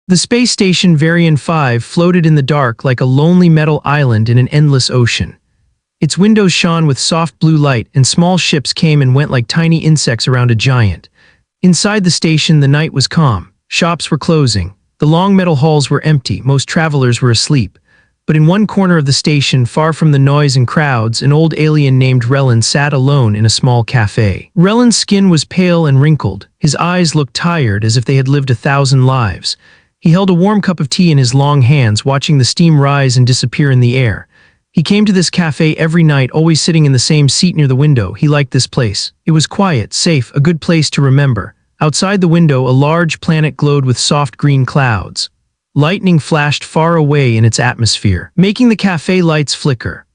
The space station Varian 5 floated in the dark like a lonely metal island in an endless ocean. Its windows shone with soft blue light, and small ships came and went like tiny insects around a giant. Inside the station, the night was calm. Shops were closing. The long metal halls were empty. Most travelers were asleep. But in one corner of the station, far from the noise and crowds, an old alien named Rhelon sat alone in a small cafe. Rhelon's skin was pale and wrinkled. His eyes looked tired, as if they had lived 1,000 lives. He held a warm cup of tea in his long hands, watching the steam rise and disappear in the air. He came to this cafe every night, always sitting in the same seat near the window. He liked this place. It was quiet, safe, a good place to remember. Outside the window, a large planet glowed with soft green clouds. Lightning flashed far away in its atmosphere, making the cafe lights flicker.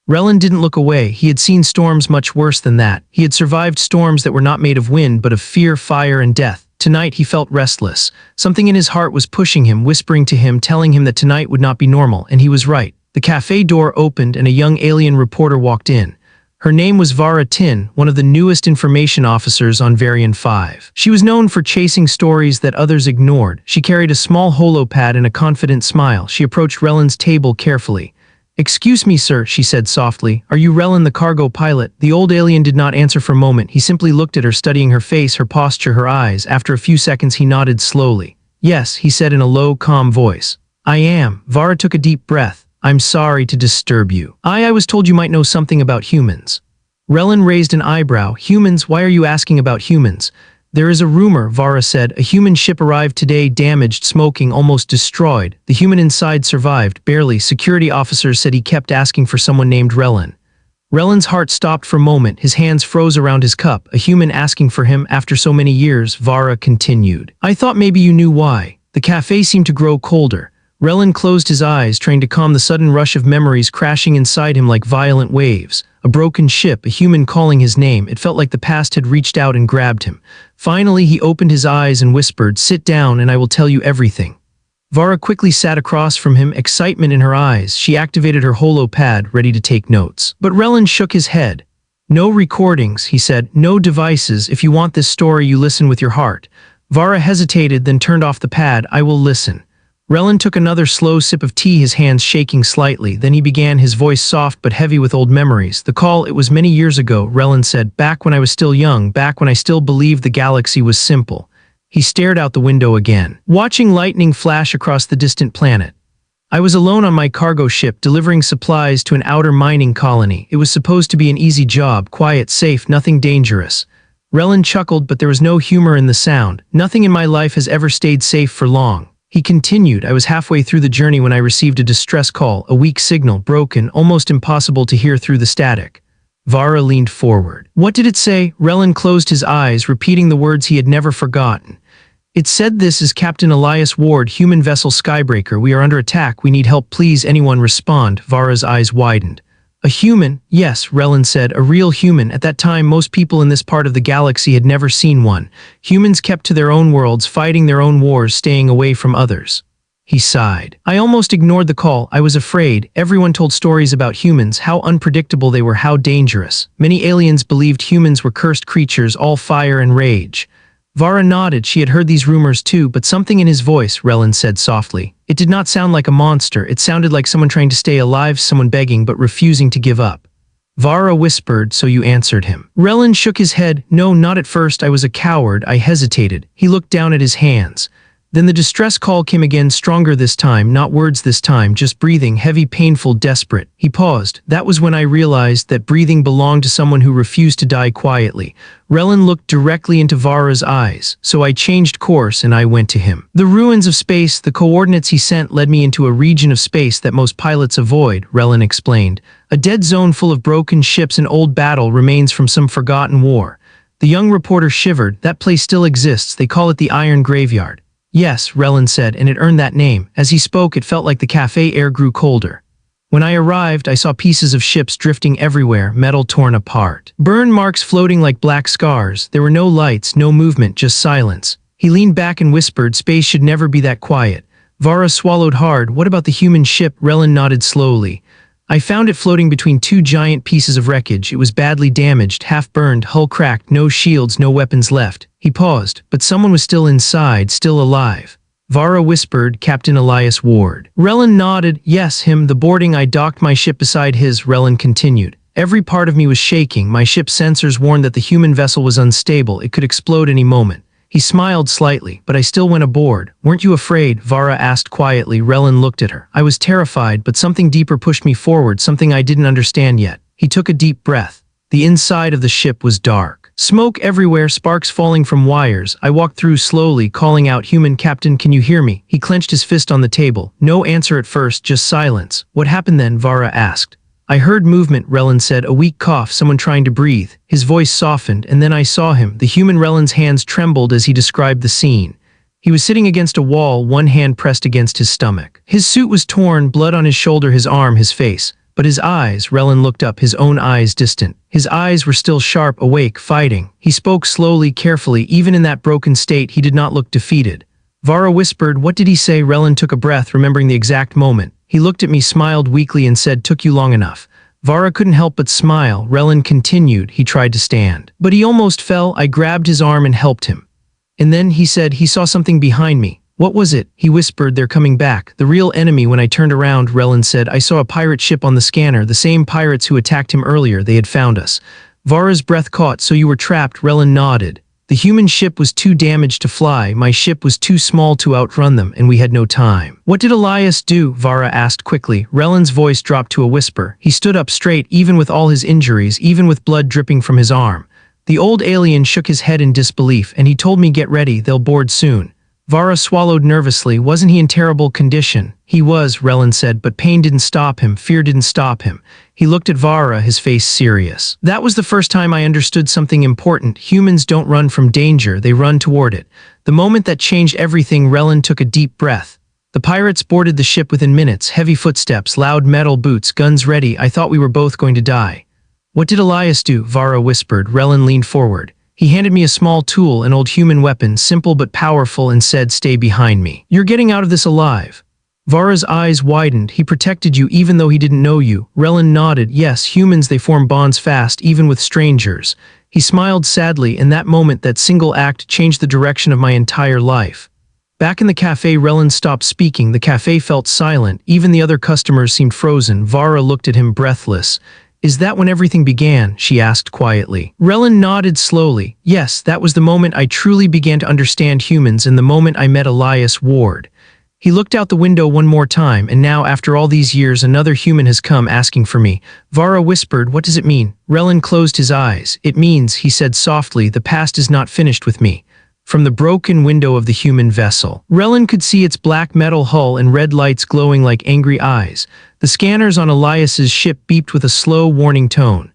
Rhelon didn't look away. He had seen storms much worse than that. He had survived storms that were not made of wind, but of fear, fire, and death. Tonight he felt restless. Something in his heart was pushing him, whispering to him, telling him that tonight would not be normal, and he was right. The cafe door opened and a young alien reporter walked in. Her name was Vara Tin, one of the newest information officers on Varian 5. She was known for chasing stories that others ignored. She carried a small holopad and a confident smile. She approached Rhelon's table carefully. "Excuse me, sir," she said softly. "Are you Rhelon, the cargo pilot?" The old alien did not answer for a moment. He simply looked at her, studying her face, her posture, her eyes. After a few seconds, he nodded slowly. "Yes," he said in a low, calm voice. "I am." Vara took a deep breath. "I'm sorry to disturb you. I was told you might know something about humans." Rhelon raised an eyebrow. "Humans? Why are you asking about humans?" "There is a rumor," Vara said. "A human ship arrived today, damaged, smoking, almost destroyed. The human inside survived, barely. Security officers said he kept asking for someone named Rhelon." Rhelon's heart stopped for a moment. His hands froze around his cup. "A human asking for him after so many years," Vara continued. "I thought maybe you knew why." The cafe seemed to grow colder. Rhelon closed his eyes, trying to calm the sudden rush of memories crashing inside him like violent waves. A broken ship, a human calling his name. It felt like the past had reached out and grabbed him. Finally, he opened his eyes and whispered, "Sit down and I will tell you everything." Vara quickly sat across from him, excitement in her eyes. She activated her holopad, ready to take notes. But Rhelon shook his head. "No recordings," he said. "No devices. If you want this story, you listen with your heart." Vara hesitated, then turned off the pad. "I will listen." Rhelon took another slow sip of tea, his hands shaking slightly. Then he began, his voice soft but heavy with old memories. "The call, it was many years ago," Rhelon said. "Back when I was still young, back when I still believed the galaxy was simple." He stared out the window again, watching lightning flash across the distant planet. "I was alone on my cargo ship, delivering supplies to an outer mining colony. It was supposed to be an easy job, quiet, safe, nothing dangerous." Rhelon chuckled, but there was no humor in the sound. "Nothing in my life has ever stayed safe for long." He continued, "I was halfway through the journey when I received a distress call, a weak signal, broken, almost impossible to hear through the static." Vara leaned forward. "What did it say?" Rhelon closed his eyes, repeating the words he had never forgotten. "It said, 'This is Captain Elias Ward, human vessel Skybreaker. We are under attack. We need help. Please, anyone respond.'" Vara's eyes widened. "A human?" "Yes," Rhelon said, "a real human. At that time, most people in this part of the galaxy had never seen one. Humans kept to their own worlds, fighting their own wars, staying away from others." He sighed. "I almost ignored the call. I was afraid. Everyone told stories about humans, how unpredictable they were, how dangerous. Many aliens believed humans were cursed creatures, all fire and rage." Vara nodded. She had heard these rumors too, but something in his voice, Rhelon said softly. It did not sound like a monster. It sounded like someone trying to stay alive, someone begging but refusing to give up. Vara whispered, "So you answered him?" Rhelon shook his head. "No, not at first. I was a coward. I hesitated." He looked down at his hands. Then the distress call came again, stronger this time, not words this time, just breathing, heavy, painful, desperate. He paused. "That was when I realized that breathing belonged to someone who refused to die quietly." Rhelon looked directly into Vara's eyes. "So I changed course and I went to him. The ruins of space, the coordinates he sent led me into a region of space that most pilots avoid," Rhelon explained. "A dead zone full of broken ships and old battle remains from some forgotten war." The young reporter shivered. "That place still exists. They call it the Iron Graveyard." "Yes," Rhelon said, "and it earned that name." As he spoke, it felt like the cafe air grew colder. "When I arrived, I saw pieces of ships drifting everywhere, metal torn apart. Burn marks floating like black scars. There were no lights, no movement, just silence." He leaned back and whispered, "Space should never be that quiet." Vara swallowed hard. "What about the human ship?" Rhelon nodded slowly. "I found it floating between two giant pieces of wreckage. It was badly damaged, half-burned, hull cracked, no shields, no weapons left." He paused, "But someone was still inside, still alive." Vara whispered, Captain Elias Ward. Rhelon nodded, yes, him, the boarding. I docked my ship beside his, Rhelon continued. Every part of me was shaking. My ship's sensors warned that the human vessel was unstable. It could explode any moment. He smiled slightly, but I still went aboard. Weren't you afraid? Vara asked quietly. Rhelon looked at her. I was terrified, but something deeper pushed me forward, something I didn't understand yet. He took a deep breath. The inside of the ship was dark. Smoke everywhere, sparks falling from wires. I walked through slowly, calling out, Human Captain, can you hear me? He clenched his fist on the table. No answer at first, just silence. What happened then? Vara asked. I heard movement, Rhelon said, a weak cough, someone trying to breathe. His voice softened, and then I saw him. The human. Rhelon's hands trembled as he described the scene. He was sitting against a wall, one hand pressed against his stomach. His suit was torn, blood on his shoulder, his arm, his face. But his eyes, Rhelon looked up, his own eyes distant. His eyes were still sharp, awake, fighting. He spoke slowly, carefully. Even in that broken state, he did not look defeated. Vara whispered, what did he say? Rhelon took a breath, remembering the exact moment. He looked at me, smiled weakly, and said, took you long enough. Vara couldn't help but smile. Rhelon continued. He tried to stand, but he almost fell. I grabbed his arm and helped him. And then he said he saw something behind me. What was it? He whispered, they're coming back. The real enemy. When I turned around, Rhelon said, I saw a pirate ship on the scanner, the same pirates who attacked him earlier. They had found us. Vara's breath caught. So you were trapped? Rhelon nodded. The human ship was too damaged to fly. My ship was too small to outrun them, and we had no time. What did Elias do? Vara asked quickly. Rhelon's voice dropped to a whisper. He stood up straight, even with all his injuries, even with blood dripping from his arm. The old alien shook his head in disbelief, and he told me, get ready, they'll board soon. Vara swallowed nervously. Wasn't he in terrible condition? He was, Rhelon said, but pain didn't stop him, fear didn't stop him. He looked at Vara, his face serious. That was the first time I understood something important. Humans don't run from danger, they run toward it. The moment that changed everything, Rhelon took a deep breath. The pirates boarded the ship within minutes, heavy footsteps, loud metal boots, guns ready. I thought we were both going to die. What did Elias do? Vara whispered. Rhelon leaned forward. He handed me a small tool, an old human weapon, simple but powerful, and said, stay behind me. You're getting out of this alive. Vara's eyes widened. He protected you even though he didn't know you. Rhelon nodded. Yes, humans, they form bonds fast, even with strangers. He smiled sadly. In that moment, that single act changed the direction of my entire life. Back in the cafe, Rhelon stopped speaking. The cafe felt silent. Even the other customers seemed frozen. Vara looked at him, breathless. Is that when everything began? She asked quietly. Rhelon nodded slowly. Yes, that was the moment I truly began to understand humans, and the moment I met Elias Ward. He looked out the window one more time, and now, after all these years, another human has come asking for me. Vara whispered, what does it mean? Rhelon closed his eyes. It means, he said softly, the past is not finished with me. From the broken window of the human vessel, Rhelon could see its black metal hull and red lights glowing like angry eyes. The scanners on Elias's ship beeped with a slow, warning tone.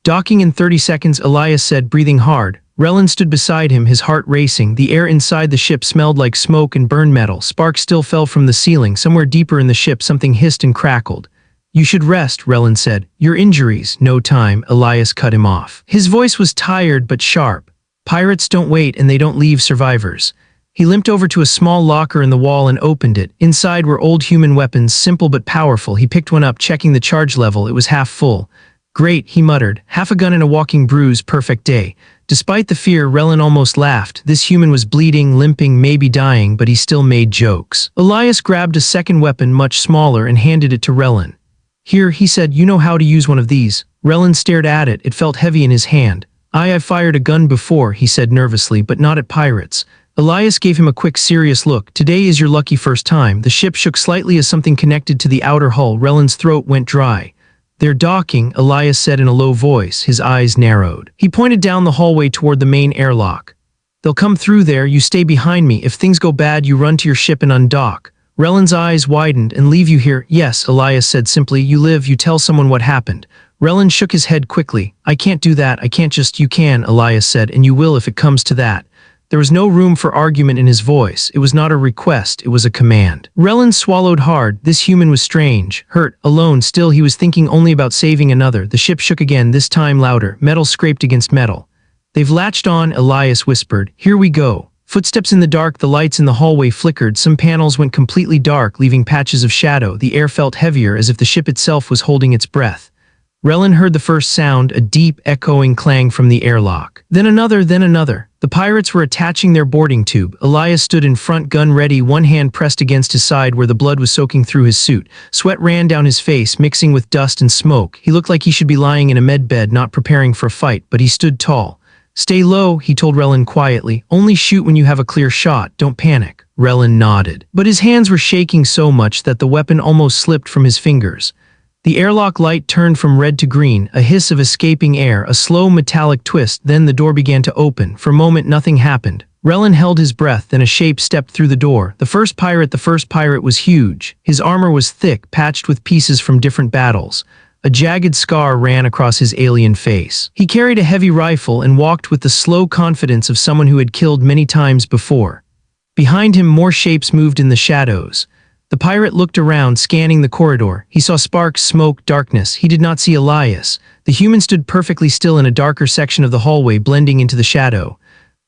Docking in 30 seconds, Elias said, breathing hard. Rhelon stood beside him, his heart racing. The air inside the ship smelled like smoke and burned metal. Sparks still fell from the ceiling. Somewhere deeper in the ship, something hissed and crackled. You should rest, Rhelon said. Your injuries. No time. Elias cut him off. His voice was tired but sharp. Pirates don't wait, and they don't leave survivors. He limped over to a small locker in the wall and opened it. Inside were old human weapons, simple but powerful. He picked one up, checking the charge level. It was half full. Great, he muttered. Half a gun and a walking bruise, perfect day. Despite the fear, Rhelon almost laughed. This human was bleeding, limping, maybe dying, but he still made jokes. Elias grabbed a second weapon, much smaller, and handed it to Rhelon. Here, he said, you know how to use one of these. Rhelon stared at it. It felt heavy in his hand. I've fired a gun before, he said nervously, but not at pirates. Elias gave him a quick, serious look. Today is your lucky first time. The ship shook slightly as something connected to the outer hull. Rhelon's throat went dry. They're docking, Elias said in a low voice. His eyes narrowed. He pointed down the hallway toward the main airlock. They'll come through there. You stay behind me. If things go bad, you run to your ship and undock. Rhelon's eyes widened. And leave you here? Yes, Elias said simply. You live, you tell someone what happened. Rhelon shook his head quickly. I can't do that. I can't just. You can, Elias said, and you will if it comes to that. There was no room for argument in his voice. It was not a request, it was a command. Rhelon swallowed hard. This human was strange, hurt, alone. Still, he was thinking only about saving another. The ship shook again, this time louder. Metal scraped against metal. They've latched on, Elias whispered. Here we go. Footsteps in the dark, the lights in the hallway flickered. Some panels went completely dark, leaving patches of shadow. The air felt heavier, as if the ship itself was holding its breath. Rhelon heard the first sound, a deep, echoing clang from the airlock. Then another, then another. The pirates were attaching their boarding tube. Elias stood in front, gun ready, one hand pressed against his side where the blood was soaking through his suit. Sweat ran down his face, mixing with dust and smoke. He looked like he should be lying in a med bed, not preparing for a fight, but he stood tall. "Stay low," he told Rhelon quietly. "Only shoot when you have a clear shot. Don't panic." Rhelon nodded. But his hands were shaking so much that the weapon almost slipped from his fingers. The airlock light turned from red to green, a hiss of escaping air, a slow metallic twist, then the door began to open. For a moment nothing happened. Rhelon held his breath, then a shape stepped through the door. The first pirate was huge. His armor was thick, patched with pieces from different battles. A jagged scar ran across his alien face. He carried a heavy rifle and walked with the slow confidence of someone who had killed many times before. Behind him, more shapes moved in the shadows. The pirate looked around, scanning the corridor. He saw sparks, smoke, darkness. He did not see Elias. The human stood perfectly still in a darker section of the hallway, blending into the shadow.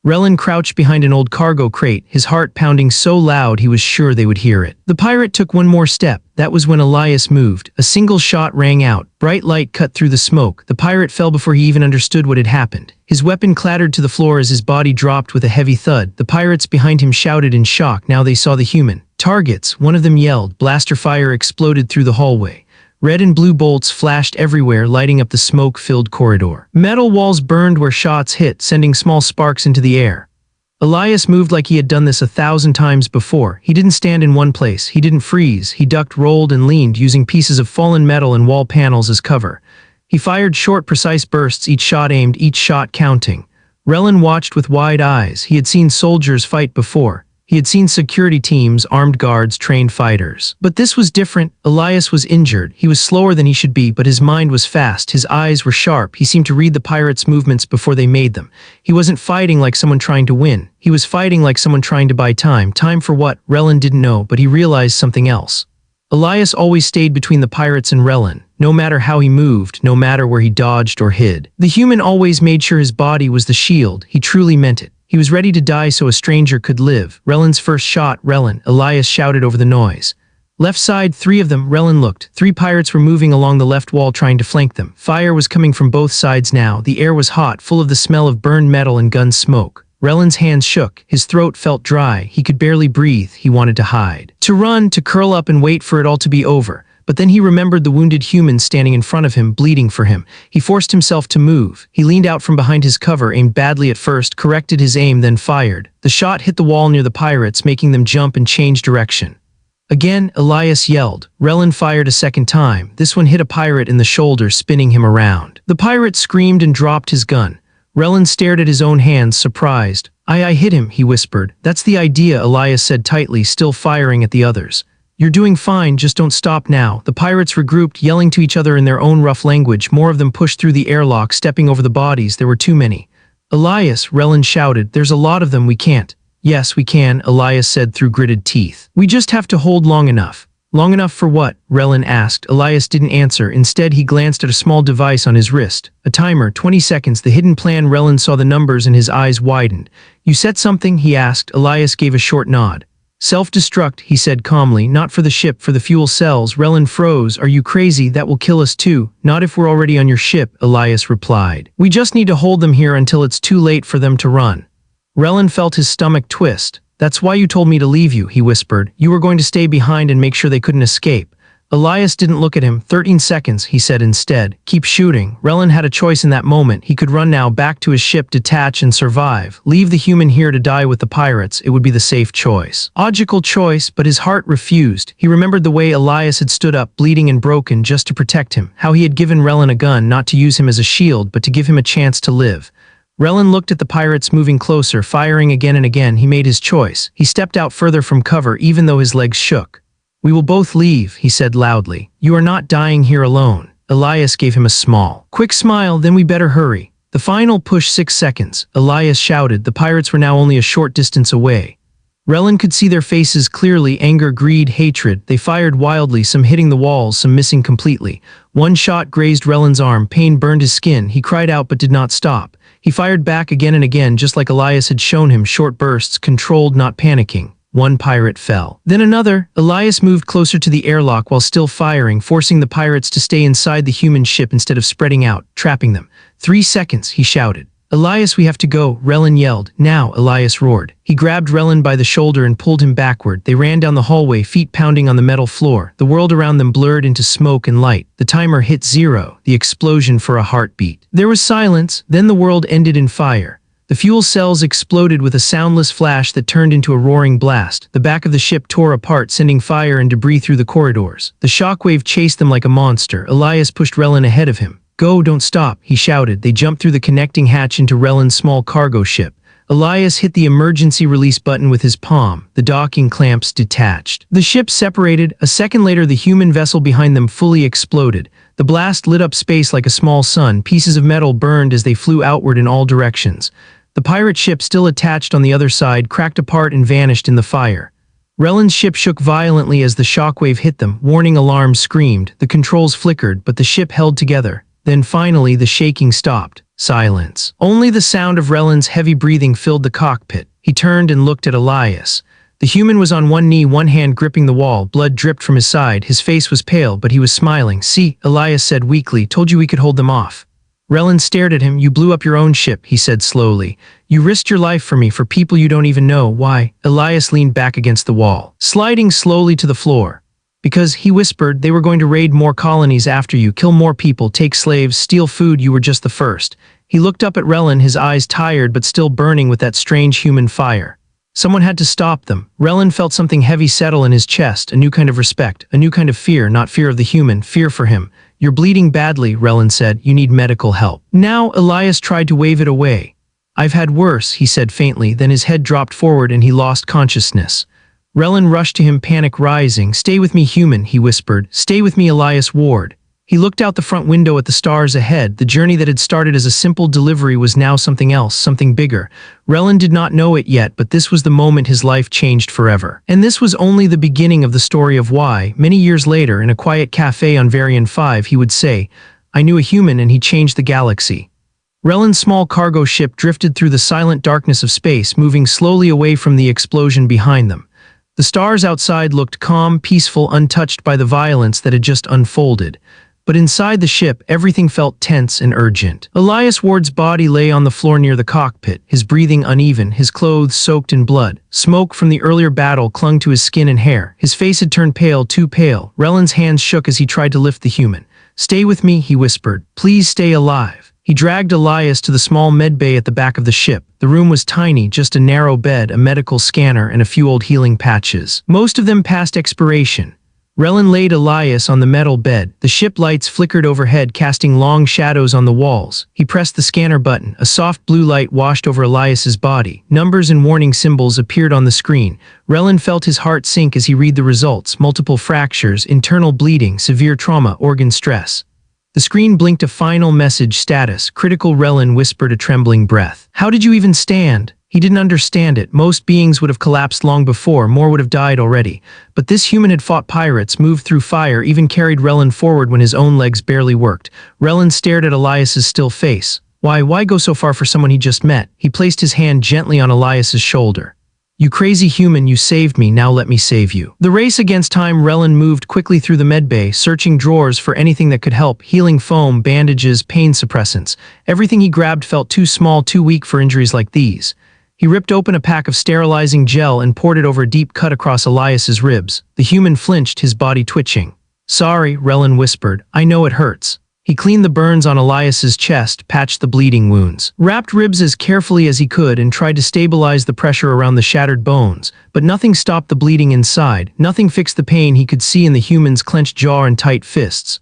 Rhelon crouched behind an old cargo crate, his heart pounding so loud he was sure they would hear it. The pirate took one more step. That was when Elias moved. A single shot rang out. Bright light cut through the smoke. The pirate fell before he even understood what had happened. His weapon clattered to the floor as his body dropped with a heavy thud. The pirates behind him shouted in shock. Now they saw the human. "Targets," one of them yelled. Blaster fire exploded through the hallway. Red and blue bolts flashed everywhere, lighting up the smoke-filled corridor. Metal walls burned where shots hit, sending small sparks into the air. Elias moved like he had done this 1,000 times before. He didn't stand in one place. He didn't freeze. He ducked, rolled, and leaned, using pieces of fallen metal and wall panels as cover. He fired short, precise bursts, each shot aimed, each shot counting. Rhelon watched with wide eyes. He had seen soldiers fight before. He had seen security teams, armed guards, trained fighters. But this was different. Elias was injured. He was slower than he should be, but his mind was fast. His eyes were sharp. He seemed to read the pirates' movements before they made them. He wasn't fighting like someone trying to win. He was fighting like someone trying to buy time. Time for what? Rhelon didn't know, but he realized something else. Elias always stayed between the pirates and Rhelon, no matter how he moved, no matter where he dodged or hid. The human always made sure his body was the shield. He truly meant it. He was ready to die so a stranger could live. Rhelon's first shot, Rhelon, Elias shouted over the noise. Left side, 3 of them, Rhelon looked. 3 pirates were moving along the left wall trying to flank them. Fire was coming from both sides now. The air was hot, full of the smell of burned metal and gun smoke. Rhelon's hands shook. His throat felt dry. He could barely breathe. He wanted to hide. To run, to curl up and wait for it all to be over. But then he remembered the wounded human standing in front of him, bleeding for him. He forced himself to move. He leaned out from behind his cover, aimed badly at first, corrected his aim, then fired. The shot hit the wall near the pirates, making them jump and change direction. Again, Elias yelled. Rhelon fired a second time. This one hit a pirate in the shoulder, spinning him around. The pirate screamed and dropped his gun. Rhelon stared at his own hands, surprised. I hit him," he whispered. "That's the idea," Elias said tightly, still firing at the others. "You're doing fine, just don't stop now." The pirates regrouped, yelling to each other in their own rough language. More of them pushed through the airlock, stepping over the bodies. There were too many. "Elias," Rhelon shouted, "there's a lot of them, we can't." "Yes, we can," Elias said through gritted teeth. "We just have to hold long enough." "Long enough for what?" Rhelon asked. Elias didn't answer. Instead, he glanced at a small device on his wrist. A timer, 20 seconds, the hidden plan. Rhelon saw the numbers and his eyes widened. "You set something?" he asked. Elias gave a short nod. "Self-destruct," he said calmly, "not for the ship, for the fuel cells." Rhelon froze. "Are you crazy? That will kill us too." "Not if we're already on your ship," Elias replied. "We just need to hold them here until it's too late for them to run." Rhelon felt his stomach twist. "That's why you told me to leave you," he whispered. "You were going to stay behind and make sure they couldn't escape." Elias didn't look at him. 13 seconds, he said instead. "Keep shooting." Rhelon had a choice in that moment. He could run now, back to his ship, detach and survive. Leave the human here to die with the pirates. It would be the safe choice. Logical choice, but his heart refused. He remembered the way Elias had stood up, bleeding and broken, just to protect him. How he had given Rhelon a gun, not to use him as a shield, but to give him a chance to live. Rhelon looked at the pirates moving closer, firing again and again. He made his choice. He stepped out further from cover, even though his legs shook. "We will both leave," he said loudly. "You are not dying here alone." Elias gave him a small, quick smile. "Then we better hurry." The final push, 6 seconds. Elias shouted. The pirates were now only a short distance away. Rhelon could see their faces clearly, anger, greed, hatred. They fired wildly, some hitting the walls, some missing completely. One shot grazed Rhelon's arm. Pain burned his skin. He cried out but did not stop. He fired back again and again, just like Elias had shown him, short bursts, controlled, not panicking. One pirate fell. Then another. Elias moved closer to the airlock while still firing, forcing the pirates to stay inside the human ship instead of spreading out, trapping them. 3 seconds, he shouted. Elias, we have to go, Rhelon yelled. Now, Elias roared. He grabbed Rhelon by the shoulder and pulled him backward. They ran down the hallway, feet pounding on the metal floor. The world around them blurred into smoke and light. The timer hit 0, the explosion for a heartbeat. There was silence, then the world ended in fire. The fuel cells exploded with a soundless flash that turned into a roaring blast. The back of the ship tore apart, sending fire and debris through the corridors. The shockwave chased them like a monster. Elias pushed Rhelon ahead of him. Go, don't stop, he shouted. They jumped through the connecting hatch into Rhelon's small cargo ship. Elias hit the emergency release button with his palm. The docking clamps detached. The ship separated. A second later, the human vessel behind them fully exploded. The blast lit up space like a small sun. Pieces of metal burned as they flew outward in all directions. The pirate ship, still attached on the other side, cracked apart and vanished in the fire. Rhelon's ship shook violently as the shockwave hit them. Warning alarms screamed. The controls flickered, but the ship held together. Then finally, the shaking stopped. Silence. Only the sound of Rhelon's heavy breathing filled the cockpit. He turned and looked at Elias. The human was on one knee, one hand gripping the wall. Blood dripped from his side. His face was pale, but he was smiling. See, Elias said weakly, told you we could hold them off. Rhelon stared at him. You blew up your own ship, he said slowly. You risked your life for me, for people you don't even know. Why? Elias leaned back against the wall, sliding slowly to the floor. Because, he whispered, they were going to raid more colonies after you, kill more people, take slaves, steal food. You were just the first. He looked up at Rhelon, his eyes tired but still burning with that strange human fire. Someone had to stop them. Rhelon felt something heavy settle in his chest, a new kind of respect, a new kind of fear, not fear of the human, fear for him. You're bleeding badly, Rhelon said. You need medical help. Now, Elias tried to wave it away. I've had worse, he said faintly, then his head dropped forward and he lost consciousness. Rhelon rushed to him, panic rising. Stay with me, human, he whispered. Stay with me, Elias Ward. He looked out the front window at the stars ahead. The journey that had started as a simple delivery was now something else, something bigger. Rhelon did not know it yet, but this was the moment his life changed forever. And this was only the beginning of the story of why, many years later, in a quiet cafe on Varian 5, he would say, I knew a human and he changed the galaxy. Rhelon's small cargo ship drifted through the silent darkness of space, moving slowly away from the explosion behind them. The stars outside looked calm, peaceful, untouched by the violence that had just unfolded. But inside the ship, everything felt tense and urgent. Elias Ward's body lay on the floor near the cockpit, his breathing uneven, his clothes soaked in blood. Smoke from the earlier battle clung to his skin and hair. His face had turned pale, too pale. Rhelon's hands shook as he tried to lift the human. Stay with me, he whispered. Please stay alive. He dragged Elias to the small medbay at the back of the ship. The room was tiny, just a narrow bed, a medical scanner, and a few old healing patches. Most of them past expiration. Rhelon laid Elias on the metal bed. The ship lights flickered overhead, casting long shadows on the walls. He pressed the scanner button. A soft blue light washed over Elias's body. Numbers and warning symbols appeared on the screen. Rhelon felt his heart sink as he read the results. Multiple fractures, internal bleeding, severe trauma, organ stress. The screen blinked a final message: status, critical. Rhelon whispered a trembling breath. How did you even stand? He didn't understand it. Most beings would have collapsed long before, more would have died already. But this human had fought pirates, moved through fire, even carried Rhelon forward when his own legs barely worked. Rhelon stared at Elias's still face. Why go so far for someone he just met? He placed his hand gently on Elias's shoulder. You crazy human, you saved me, now let me save you. The race against time. Rhelon moved quickly through the medbay, searching drawers for anything that could help. Healing foam, bandages, pain suppressants. Everything he grabbed felt too small, too weak for injuries like these. He ripped open a pack of sterilizing gel and poured it over a deep cut across Elias's ribs. The human flinched, his body twitching. Sorry, Rhelon whispered. I know it hurts. He cleaned the burns on Elias's chest, patched the bleeding wounds, wrapped ribs as carefully as he could, and tried to stabilize the pressure around the shattered bones. But nothing stopped the bleeding inside. Nothing fixed the pain he could see in the human's clenched jaw and tight fists.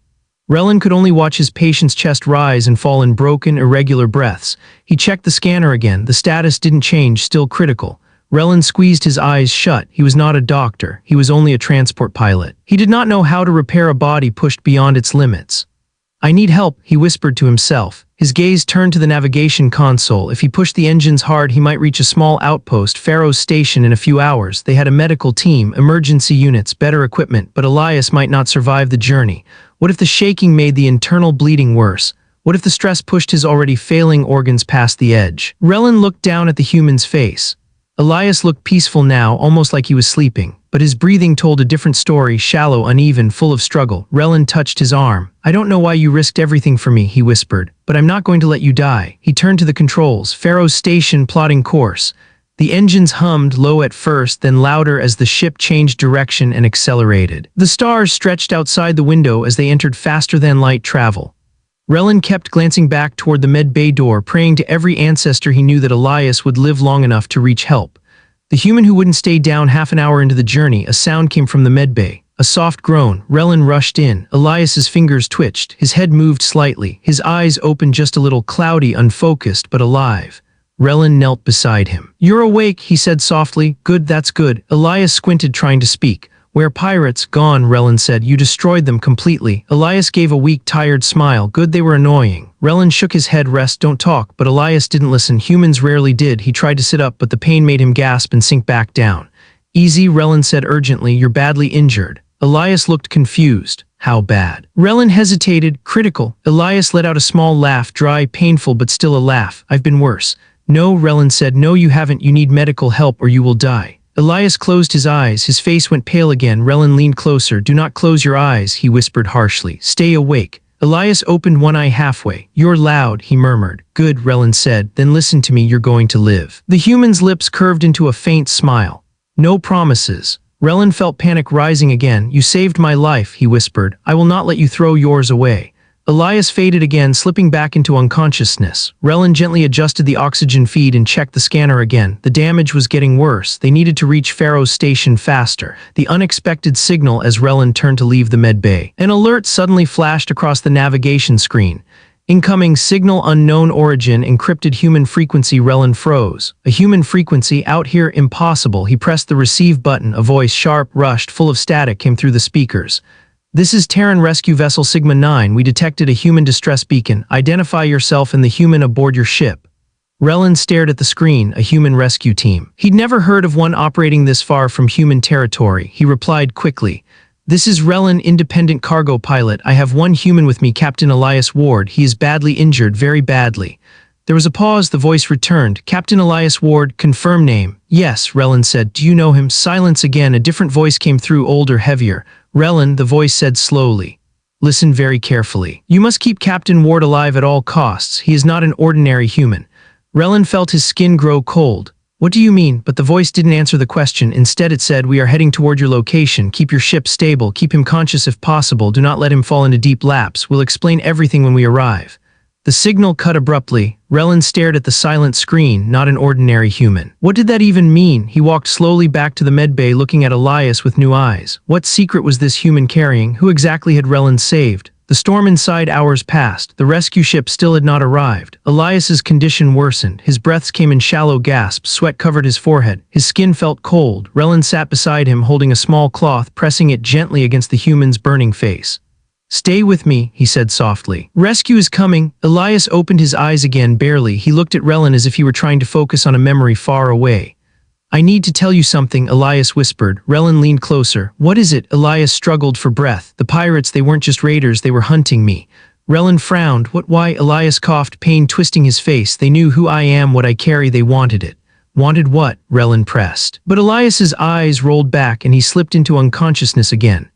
Rhelon could only watch his patient's chest rise and fall in broken, irregular breaths. He checked the scanner again. The status didn't change, still critical. Rhelon squeezed his eyes shut. He was not a doctor. He was only a transport pilot. He did not know how to repair a body pushed beyond its limits. I need help, he whispered to himself. His gaze turned to the navigation console. If he pushed the engines hard, he might reach a small outpost, Pharaoh's Station, in a few hours. They had a medical team, emergency units, better equipment, but Elias might not survive the journey. What if the shaking made the internal bleeding worse? What if the stress pushed his already failing organs past the edge? Rhelon looked down at the human's face. Elias looked peaceful now, almost like he was sleeping, but his breathing told a different story, shallow, uneven, full of struggle. Rhelon touched his arm. "I don't know why you risked everything for me," he whispered, "but I'm not going to let you die." He turned to the controls, Pharaoh's station plotting course. The engines hummed, low at first, then louder as the ship changed direction and accelerated. The stars stretched outside the window as they entered faster than light travel. Rhelon kept glancing back toward the med bay door, praying to every ancestor he knew that Elias would live long enough to reach help. The human who wouldn't stay down half an hour into the journey, a sound came from the med bay. A soft groan. Rhelon rushed in. Elias's fingers twitched. His head moved slightly. His eyes opened just a little, cloudy, unfocused, but alive. Rhelon knelt beside him. "You're awake," he said softly. "Good, that's good." Elias squinted, trying to speak. "Where pirates?" "Gone," Rhelon said. "You destroyed them completely." Elias gave a weak, tired smile. "Good, they were annoying." Rhelon shook his head. "Rest, don't talk." But Elias didn't listen. Humans rarely did. He tried to sit up, but the pain made him gasp and sink back down. "Easy," Rhelon said urgently. "You're badly injured." Elias looked confused. "How bad?" Rhelon hesitated, critical. Elias let out a small laugh, dry, painful, but still a laugh. "I've been worse." "No," Rhelon said. "No, you haven't. You need medical help or you will die." Elias closed his eyes. His face went pale again. Rhelon leaned closer. "Do not close your eyes," he whispered harshly. "Stay awake." Elias opened one eye halfway. "You're loud," he murmured. "Good," Rhelon said. "Then listen to me. You're going to live." The human's lips curved into a faint smile. "No promises." Rhelon felt panic rising again. "You saved my life," he whispered. "I will not let you throw yours away." Elias faded again, slipping back into unconsciousness. Rhelon gently adjusted the oxygen feed and checked the scanner again. The damage was getting worse. They needed to reach Pharaoh's station faster. The unexpected signal as Rhelon turned to leave the med bay. An alert suddenly flashed across the navigation screen. "Incoming signal, unknown origin, encrypted human frequency." Rhelon froze. "A human frequency? Out here? Impossible." He pressed the receive button. A voice, sharp, rushed, full of static, came through the speakers. "This is Terran Rescue Vessel Sigma 9. We detected a human distress beacon. Identify yourself and the human aboard your ship." Rhelon stared at the screen. A human rescue team. He'd never heard of one operating this far from human territory. He replied quickly. "This is Rhelon, independent cargo pilot. I have one human with me, Captain Elias Ward. He is badly injured, very badly." There was a pause. The voice returned. "Captain Elias Ward, confirm name." "Yes," Rhelon said. "Do you know him?" Silence again. A different voice came through, older, heavier. "Rhelon," the voice said slowly. "Listen very carefully. You must keep Captain Ward alive at all costs. He is not an ordinary human." Rhelon felt his skin grow cold. "What do you mean?" But the voice didn't answer the question. Instead it said, "We are heading toward your location. Keep your ship stable. Keep him conscious if possible. Do not let him fall into deep lapse. We'll explain everything when we arrive." The signal cut abruptly. Rhelon stared at the silent screen. Not an ordinary human. What did that even mean? He walked slowly back to the med bay, looking at Elias with new eyes. What secret was this human carrying? Who exactly had Rhelon saved? The storm inside. Hours passed. The rescue ship still had not arrived. Elias's condition worsened. His breaths came in shallow gasps. Sweat covered his forehead. His skin felt cold. Rhelon sat beside him, holding a small cloth, pressing it gently against the human's burning face. "Stay with me," he said softly. "Rescue is coming." Elias opened his eyes again, barely. He looked at Rhelon as if he were trying to focus on a memory far away. "I need to tell you something," Elias whispered. Rhelon leaned closer. "What is it?" Elias struggled for breath. "The pirates, they weren't just raiders, they were hunting me." Rhelon frowned. "What? Why?" Elias coughed, pain twisting his face. "They knew who I am, what I carry, they wanted it." "Wanted what?" Rhelon pressed. But Elias's eyes rolled back and he slipped into unconsciousness again.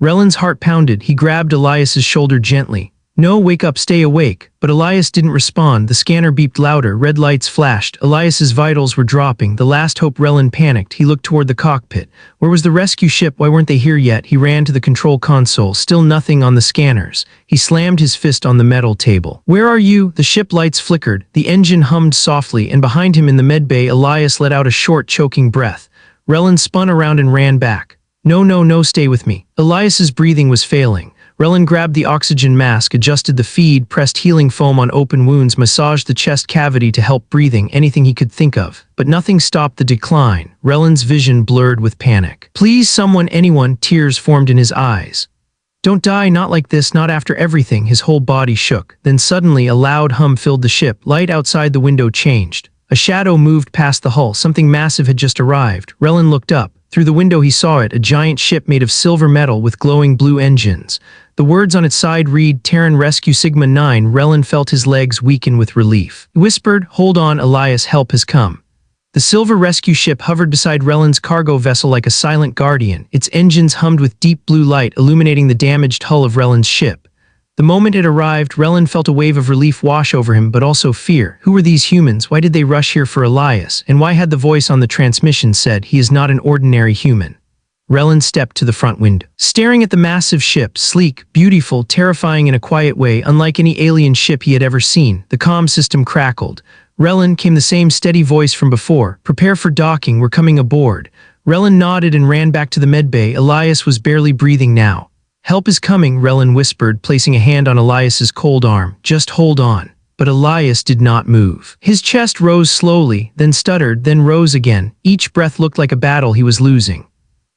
Rhelon's heart pounded. He grabbed Elias's shoulder gently. "No, wake up, stay awake." But Elias didn't respond. The scanner beeped louder. Red lights flashed. Elias's vitals were dropping. The last hope. Rhelon panicked. He looked toward the cockpit. Where was the rescue ship? Why weren't they here yet? He ran to the control console. Still nothing on the scanners. He slammed his fist on the metal table. "Where are you?" The ship lights flickered. The engine hummed softly, and behind him in the med bay, Elias let out a short, choking breath. Rhelon spun around and ran back. "No, no, no, stay with me." Elias's breathing was failing. Rhelon grabbed the oxygen mask, adjusted the feed, pressed healing foam on open wounds, massaged the chest cavity to help breathing, anything he could think of. But nothing stopped the decline. Rhelon's vision blurred with panic. "Please, someone, anyone." Tears formed in his eyes. "Don't die, not like this, not after everything." His whole body shook. Then suddenly a loud hum filled the ship. Light outside the window changed. A shadow moved past the hull. Something massive had just arrived. Rhelon looked up. Through the window he saw it, a giant ship made of silver metal with glowing blue engines. The words on its side read, "Terran Rescue Sigma 9. Rhelon felt his legs weaken with relief. He whispered, "Hold on, Elias, help has come." The silver rescue ship hovered beside Rhelon's cargo vessel like a silent guardian. Its engines hummed with deep blue light, illuminating the damaged hull of Rhelon's ship. The moment it arrived, Rhelon felt a wave of relief wash over him, but also fear. Who were these humans? Why did they rush here for Elias? And why had the voice on the transmission said, "He is not an ordinary human"? Rhelon stepped to the front window. Staring at the massive ship, sleek, beautiful, terrifying in a quiet way, unlike any alien ship he had ever seen, the comm system crackled. Rhelon came the same steady voice from before. "Prepare for docking, we're coming aboard." Rhelon nodded and ran back to the medbay. Elias was barely breathing now. "Help is coming," Rhelon whispered, placing a hand on Elias's cold arm. "Just hold on." But Elias did not move. His chest rose slowly, then stuttered, then rose again. Each breath looked like a battle he was losing.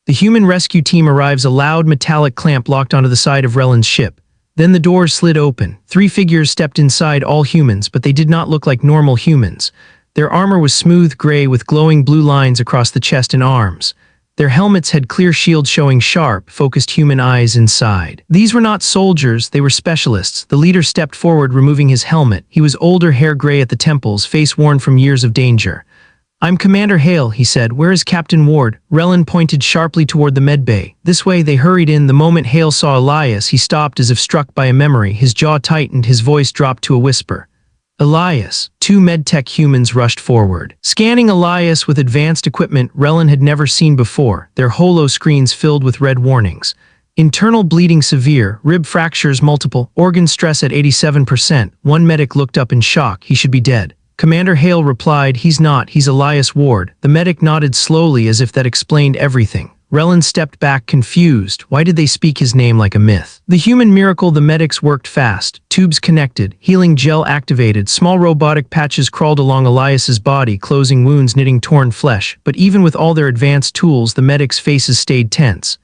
The human rescue team arrives, a loud metallic clamp locked onto the side of Rhelon's ship. Then the doors slid open. 3 figures stepped inside, all humans, but they did not look like normal humans. Their armor was smooth gray with glowing blue lines across the chest and arms. Their helmets had clear shields showing sharp, focused human eyes inside. These were not soldiers, they were specialists. The leader stepped forward, removing his helmet. He was older, hair gray at the temples, face worn from years of danger. "I'm Commander Hale," he said. "Where is Captain Ward?" Rhelon pointed sharply toward the medbay. "This way." They hurried in. The moment Hale saw Elias, he stopped as if struck by a memory. His jaw tightened, his voice dropped to a whisper. "Elias." 2 medtech humans rushed forward. Scanning Elias with advanced equipment Rhelon had never seen before, their holo screens filled with red warnings. Internal bleeding severe, rib fractures multiple, organ stress at 87%. One medic looked up in shock. "He should be dead." Commander Hale replied, "He's not, he's Elias Ward." The medic nodded slowly as if that explained everything. Rhelon stepped back, confused. Why did they speak his name like a myth? The human miracle. The medics worked fast. Tubes connected, healing gel activated, small robotic patches crawled along Elias's body, closing wounds, knitting torn flesh. But even with all their advanced tools, the medics' faces stayed tense.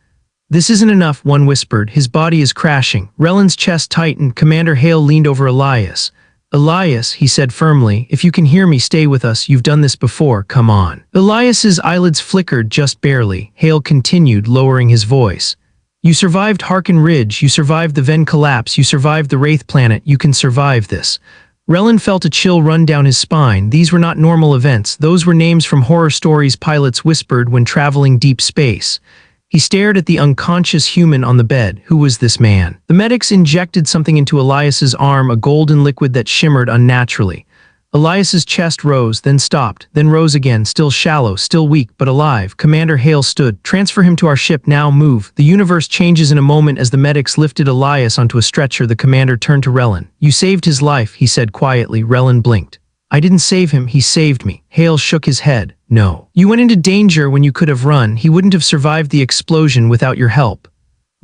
"This isn't enough," one whispered. "His body is crashing." Rhelon's chest tightened. Commander Hale leaned over Elias. "Elias," he said firmly, "if you can hear me, stay with us. You've done this before, come on." Elias's eyelids flickered just barely. Hale continued, lowering his voice. "You survived Harkin Ridge, you survived the Ven collapse, you survived the Wraith planet, you can survive this." Rhelon felt a chill run down his spine. These were not normal events. Those were names from horror stories pilots whispered when traveling deep space. He stared at the unconscious human on the bed. Who was this man? The medics injected something into Elias's arm, a golden liquid that shimmered unnaturally. Elias's chest rose, then stopped, then rose again, still shallow, still weak, but alive. Commander Hale stood. "Transfer him to our ship now, move." The universe changes in a moment as the medics lifted Elias onto a stretcher. The commander turned to Rhelon. "You saved his life," he said quietly. Rhelon blinked. "I didn't save him, he saved me." Hale shook his head. "No. You went into danger when you could have run. He wouldn't have survived the explosion without your help."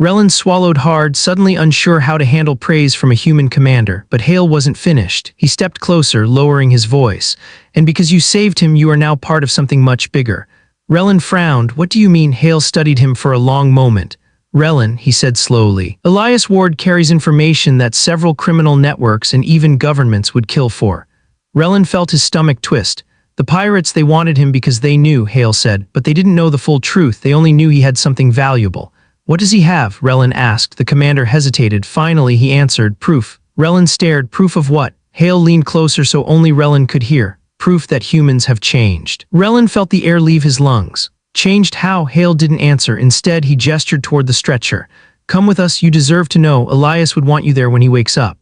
Rhelon swallowed hard, suddenly unsure how to handle praise from a human commander. But Hale wasn't finished. He stepped closer, lowering his voice. "And because you saved him, you are now part of something much bigger." Rhelon frowned. "What do you mean?" Hale studied him for a long moment. "Rhelon," he said slowly, "Elias Ward carries information that several criminal networks and even governments would kill for." Rhelon felt his stomach twist. "The pirates, they wanted him because they knew," Hale said, "but they didn't know the full truth. They only knew he had something valuable." "What does he have?" Rhelon asked. The commander hesitated. Finally, he answered, "Proof." Rhelon stared. "Proof of what?" Hale leaned closer so only Rhelon could hear. "Proof that humans have changed." Rhelon felt the air leave his lungs. "Changed how?" Hale didn't answer. Instead, he gestured toward the stretcher. "Come with us, you deserve to know. Elias would want you there when he wakes up."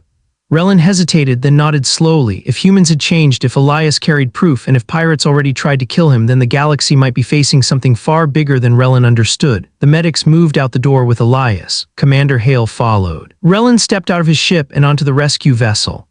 Rhelon hesitated, then nodded slowly. If humans had changed, if Elias carried proof, and if pirates already tried to kill him, then the galaxy might be facing something far bigger than Rhelon understood. The medics moved out the door with Elias. Commander Hale followed. Rhelon stepped out of his ship and onto the rescue vessel.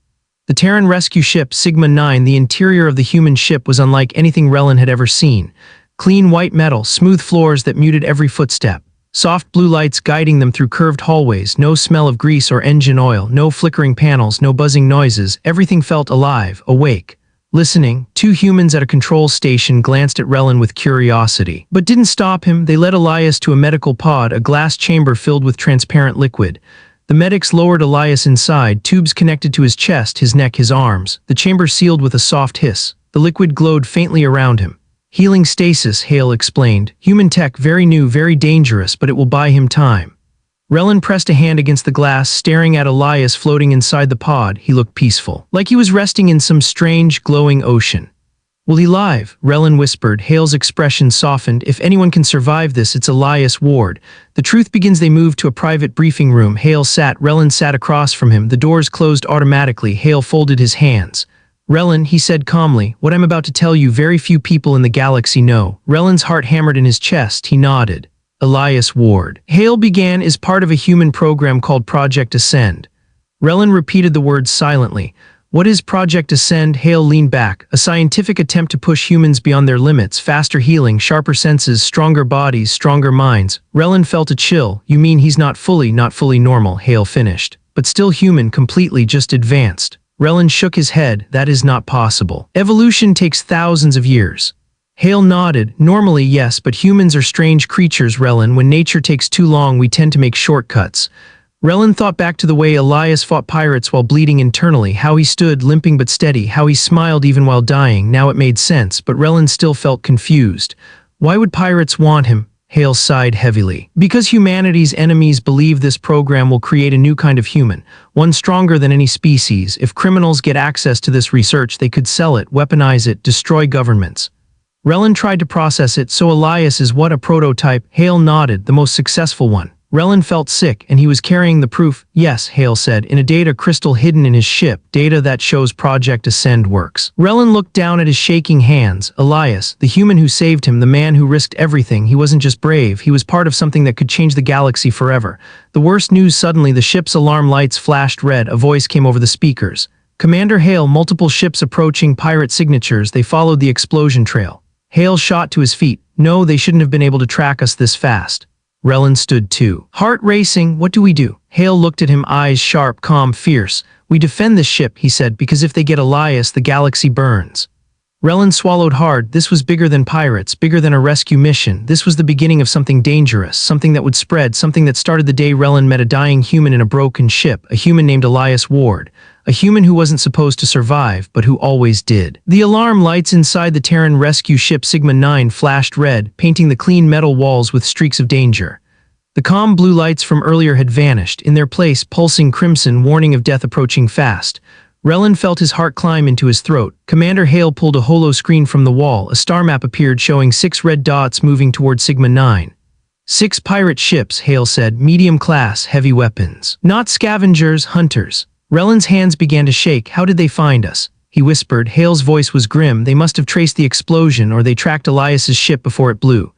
The Terran rescue ship, Sigma 9, the interior of the human ship was unlike anything Rhelon had ever seen. Clean white metal, smooth floors that muted every footstep. Soft blue lights guiding them through curved hallways, no smell of grease or engine oil, no flickering panels, no buzzing noises. Everything felt alive, awake. Listening, 2 humans at a control station glanced at Rhelon with curiosity. But didn't stop him. They led Elias to a medical pod, a glass chamber filled with transparent liquid. The medics lowered Elias inside, tubes connected to his chest, his neck, his arms. The chamber sealed with a soft hiss. The liquid glowed faintly around him. "Healing stasis," Hale explained. "Human tech, very new, very dangerous, but it will buy him time." Rhelon pressed a hand against the glass, staring at Elias floating inside the pod. He looked peaceful, like he was resting in some strange, glowing ocean. Will he live? Rhelon whispered. Hale's expression softened. If anyone can survive this, it's Elias Ward. The truth begins. They moved to a private briefing room. Hale sat. Rhelon sat across from him. The doors closed automatically. Hale folded his hands. Rhelon, he said calmly, what I'm about to tell you very few people in the galaxy know. Rhelon's heart hammered in his chest. He nodded. Elias Ward. Hale began is part of a human program called Project Ascend. Rhelon repeated the words silently. What is Project Ascend? Hale leaned back. A scientific attempt to push humans beyond their limits, faster healing, sharper senses, stronger bodies, stronger minds. Rhelon felt a chill. You mean he's not fully normal, Hale finished. But still human, completely, just advanced. Rhelon shook his head. That is not possible. Evolution takes thousands of years. Hale nodded. Normally, yes, but humans are strange creatures, Rhelon. When nature takes too long, we tend to make shortcuts. Rhelon thought back to the way Elias fought pirates while bleeding internally, how he stood limping but steady, how he smiled even while dying. Now it made sense, but Rhelon still felt confused. Why would pirates want him? Hale sighed heavily. Because humanity's enemies believe this program will create a new kind of human, one stronger than any species. If criminals get access to this research, they could sell it, weaponize it, destroy governments. Rhelon tried to process it. So Elias is what, a prototype? Hale nodded. The most successful one. Rhelon felt sick, and he was carrying the proof. Yes, Hale said, in a data crystal hidden in his ship, data that shows Project Ascend works. Rhelon looked down at his shaking hands. Elias, the human who saved him, the man who risked everything, he wasn't just brave, he was part of something that could change the galaxy forever. The worst news. Suddenly the ship's alarm lights flashed red. A voice came over the speakers. Commander Hale, multiple ships approaching, pirate signatures. They followed the explosion trail. Hale shot to his feet. No, they shouldn't have been able to track us this fast. Rhelon stood too. Heart racing. What do we do? Hale looked at him, eyes sharp, calm, fierce. We defend this ship, he said, because if they get Elias, the galaxy burns. Rhelon swallowed hard. This was bigger than pirates, bigger than a rescue mission. This was the beginning of something dangerous, something that would spread, something that started the day Rhelon met a dying human in a broken ship, a human named Elias Ward. A human who wasn't supposed to survive, but who always did. The alarm lights inside the Terran rescue ship Sigma 9 flashed red, painting the clean metal walls with streaks of danger. The calm blue lights from earlier had vanished, in their place pulsing crimson, warning of death approaching fast. Rhelon felt his heart climb into his throat. Commander Hale pulled a holo screen from the wall. A star map appeared showing 6 red dots moving toward Sigma 9. 6 pirate ships, Hale said, medium class, heavy weapons. Not scavengers, hunters. Rhelon's hands began to shake. How did they find us? He whispered. Hale's voice was grim. They must have traced the explosion, or they tracked Elias's ship before it blew.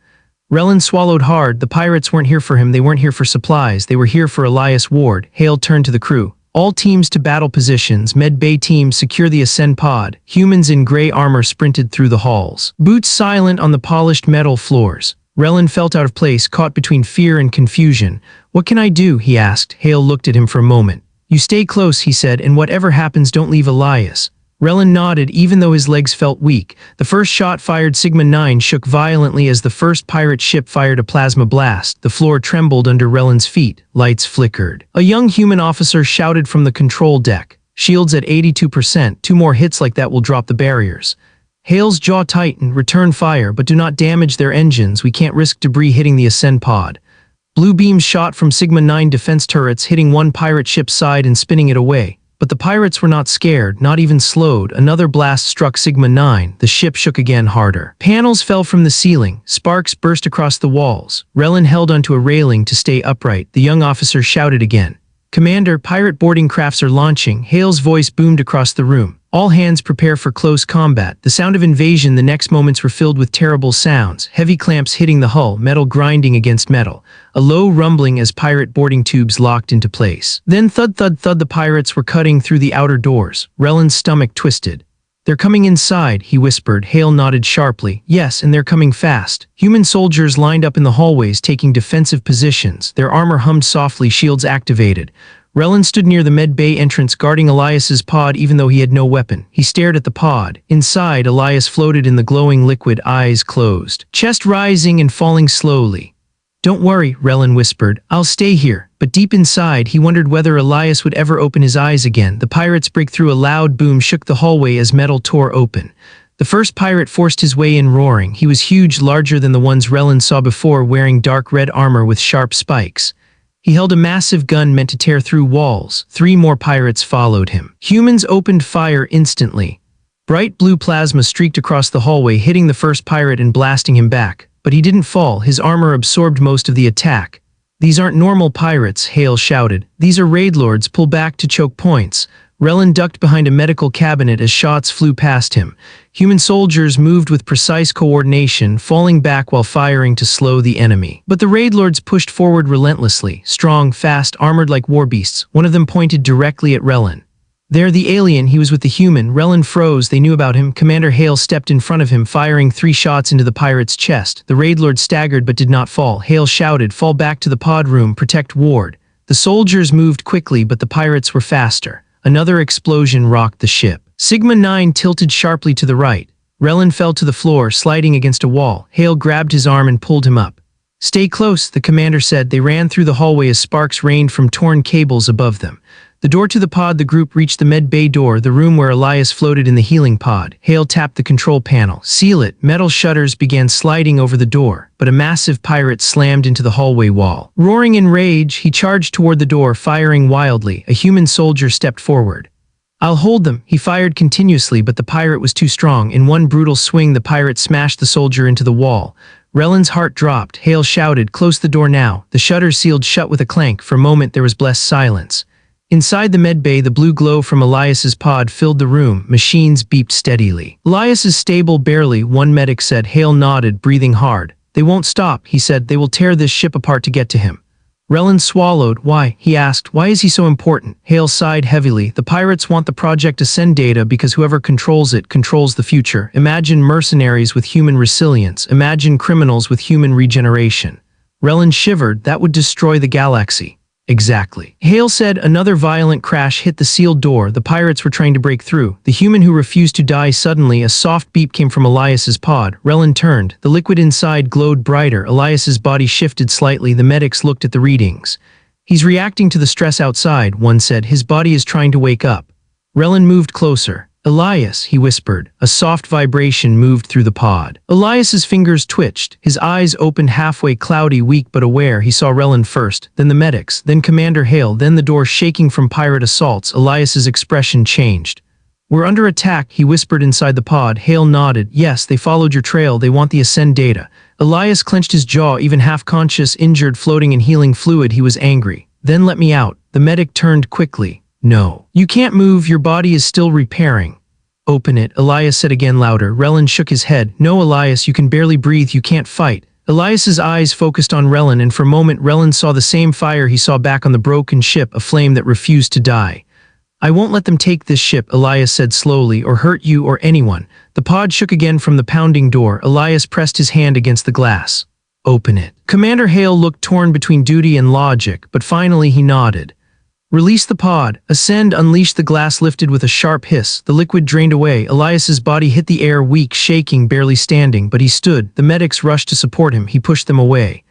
Rhelon swallowed hard. The pirates weren't here for him. They weren't here for supplies. They were here for Elias Ward. Hale turned to the crew. All teams to battle positions. Med Bay team, secure the Ascend pod. Humans in gray armor sprinted through the halls. Boots silent on the polished metal floors. Rhelon felt out of place, caught between fear and confusion. What can I do? He asked. Hale looked at him for a moment. You stay close, he said, and whatever happens, don't leave Elias. Rhelon nodded, even though his legs felt weak. The first shot fired. Sigma 9 shook violently as the first pirate ship fired a plasma blast. The floor trembled under Rhelon's feet. Lights flickered. A young human officer shouted from the control deck. Shields at 82%. 2 more hits like that will drop the barriers. Hale's jaw tightened. Return fire, but do not damage their engines. We can't risk debris hitting the Ascend pod. Blue beams shot from Sigma 9 defense turrets, hitting one pirate ship's side and spinning it away. But the pirates were not scared, not even slowed. Another blast struck Sigma 9. The ship shook again harder. Panels fell from the ceiling. Sparks burst across the walls. Rhelon held onto a railing to stay upright. The young officer shouted again. Commander, pirate boarding crafts are launching. Hale's voice boomed across the room. All hands prepare for close combat. The sound of invasion. The next moments were filled with terrible sounds. Heavy clamps hitting the hull, metal grinding against metal. A low rumbling as pirate boarding tubes locked into place. Then thud thud thud. The pirates were cutting through the outer doors. Rhelon's stomach twisted. They're coming inside, he whispered. Hale nodded sharply. Yes, and they're coming fast. Human soldiers lined up in the hallways taking defensive positions. Their armor hummed softly, shields activated. Rhelon stood near the med bay entrance guarding Elias's pod even though he had no weapon. He stared at the pod. Inside, Elias floated in the glowing liquid, eyes closed. Chest rising and falling slowly. Don't worry, Rhelon whispered. I'll stay here. But deep inside, he wondered whether Elias would ever open his eyes again. The pirates break through. A loud boom shook the hallway as metal tore open. The first pirate forced his way in roaring. He was huge, larger than the ones Rhelon saw before, wearing dark red armor with sharp spikes. He held a massive gun meant to tear through walls. 3 more pirates followed him. Humans opened fire instantly. Bright blue plasma streaked across the hallway, hitting the first pirate and blasting him back. But he didn't fall, his armor absorbed most of the attack. "These aren't normal pirates," Hale shouted. "These are raid lords, pull back to choke points." Rhelon ducked behind a medical cabinet as shots flew past him. Human soldiers moved with precise coordination, falling back while firing to slow the enemy. But the raid lords pushed forward relentlessly, strong, fast, armored like war beasts. One of them pointed directly at Rhelon. There, the alien, he was with the human. Rhelon froze, they knew about him. Commander Hale stepped in front of him, firing 3 shots into the pirate's chest. The raid lord staggered but did not fall. Hale shouted, "Fall back to the pod room, protect Ward." The soldiers moved quickly, but the pirates were faster. Another explosion rocked the ship. Sigma 9 tilted sharply to the right. Rhelon fell to the floor, sliding against a wall. Hale grabbed his arm and pulled him up. "Stay close," the commander said. They ran through the hallway as sparks rained from torn cables above them. The door to the pod, the group reached the med bay door, the room where Elias floated in the healing pod. Hale tapped the control panel. "Seal it." Metal shutters began sliding over the door, but a massive pirate slammed into the hallway wall. Roaring in rage, he charged toward the door, firing wildly. A human soldier stepped forward. "I'll hold them." He fired continuously, but the pirate was too strong. In one brutal swing, the pirate smashed the soldier into the wall. Rhelon's heart dropped. Hale shouted, "Close the door now." The shutters sealed shut with a clank. For a moment there was blessed silence. Inside the medbay, the blue glow from Elias's pod filled the room. Machines beeped steadily. "Elias is stable, barely," one medic said. Hale nodded, breathing hard. "They won't stop," he said. "They will tear this ship apart to get to him." Rhelon swallowed. "Why?" he asked. "Why is he so important?" Hale sighed heavily. "The pirates want the project to send data because whoever controls it controls the future. Imagine mercenaries with human resilience. Imagine criminals with human regeneration." Rhelon shivered. "That would destroy the galaxy." "Exactly." Hale said. Another violent crash hit the sealed door. The pirates were trying to break through. The human who refused to die. Suddenly, a soft beep came from Elias's pod. Rhelon turned. The liquid inside glowed brighter. Elias's body shifted slightly. The medics looked at the readings. "He's reacting to the stress outside," one said. "His body is trying to wake up." Rhelon moved closer. "Elias," he whispered. A soft vibration moved through the pod. Elias's fingers twitched. His eyes opened halfway, cloudy, weak but aware. He saw Rhelon first, then the medics, then Commander Hale, then the door shaking from pirate assaults. Elias's expression changed. "We're under attack," he whispered inside the pod. Hale nodded. "Yes, they followed your trail. They want the Ascend data." Elias clenched his jaw, even half-conscious, injured, floating in healing fluid. He was angry. "Then let me out." The medic turned quickly. "No. You can't move. Your body is still repairing." "Open it," Elias said again louder. Rhelon shook his head. "No, Elias, you can barely breathe. You can't fight." Elias's eyes focused on Rhelon, and for a moment Rhelon saw the same fire he saw back on the broken ship, a flame that refused to die. "I won't let them take this ship," Elias said slowly, "or hurt you or anyone." The pod shook again from the pounding door. Elias pressed his hand against the glass. "Open it." Commander Hale looked torn between duty and logic, but finally he nodded. "Release the pod." Ascend unleashed. The glass lifted with a sharp hiss. The liquid drained away. Elias's body hit the air, weak, shaking, barely standing, but he stood. The medics rushed to support him. He pushed them away.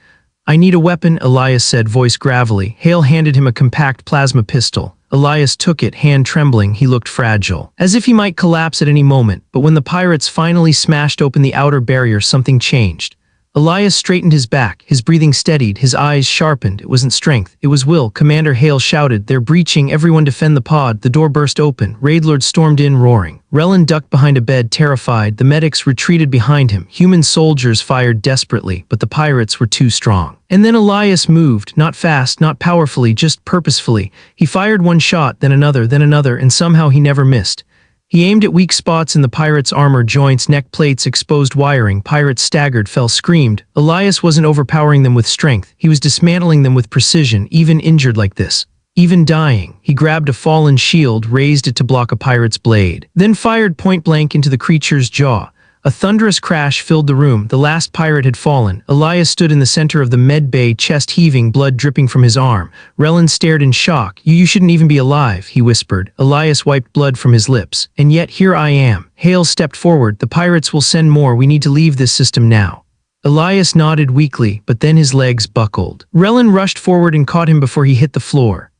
"I need a weapon," Elias said, voice gravelly. Hale handed him a compact plasma pistol. Elias took it, hand trembling. He looked fragile, as if he might collapse at any moment. But when the pirates finally smashed open the outer barrier, something changed. Elias straightened his back, his breathing steadied, his eyes sharpened. It wasn't strength, it was will. Commander Hale shouted, "They're breaching, everyone defend the pod." The door burst open. Raidlord stormed in, roaring. Rhelon ducked behind a bed, terrified. The medics retreated behind him. Human soldiers fired desperately, but the pirates were too strong. And then Elias moved, not fast, not powerfully, just purposefully. He fired one shot, then another, and somehow he never missed. He aimed at weak spots in the pirates' armor, joints, neck plates, exposed wiring. Pirates staggered, fell, screamed. Elias wasn't overpowering them with strength. He was dismantling them with precision, even injured like this. Even dying. He grabbed a fallen shield, raised it to block a pirate's blade, then fired point-blank into the creature's jaw. A thunderous crash filled the room. The last pirate had fallen. Elias stood in the center of the med bay, chest heaving, blood dripping from his arm. Rhelon stared in shock. You shouldn't even be alive," he whispered. Elias wiped blood from his lips. "And yet here I am." Hale stepped forward. "The pirates will send more. We need to leave this system now." Elias nodded weakly, but then his legs buckled. Rhelon rushed forward and caught him before he hit the floor.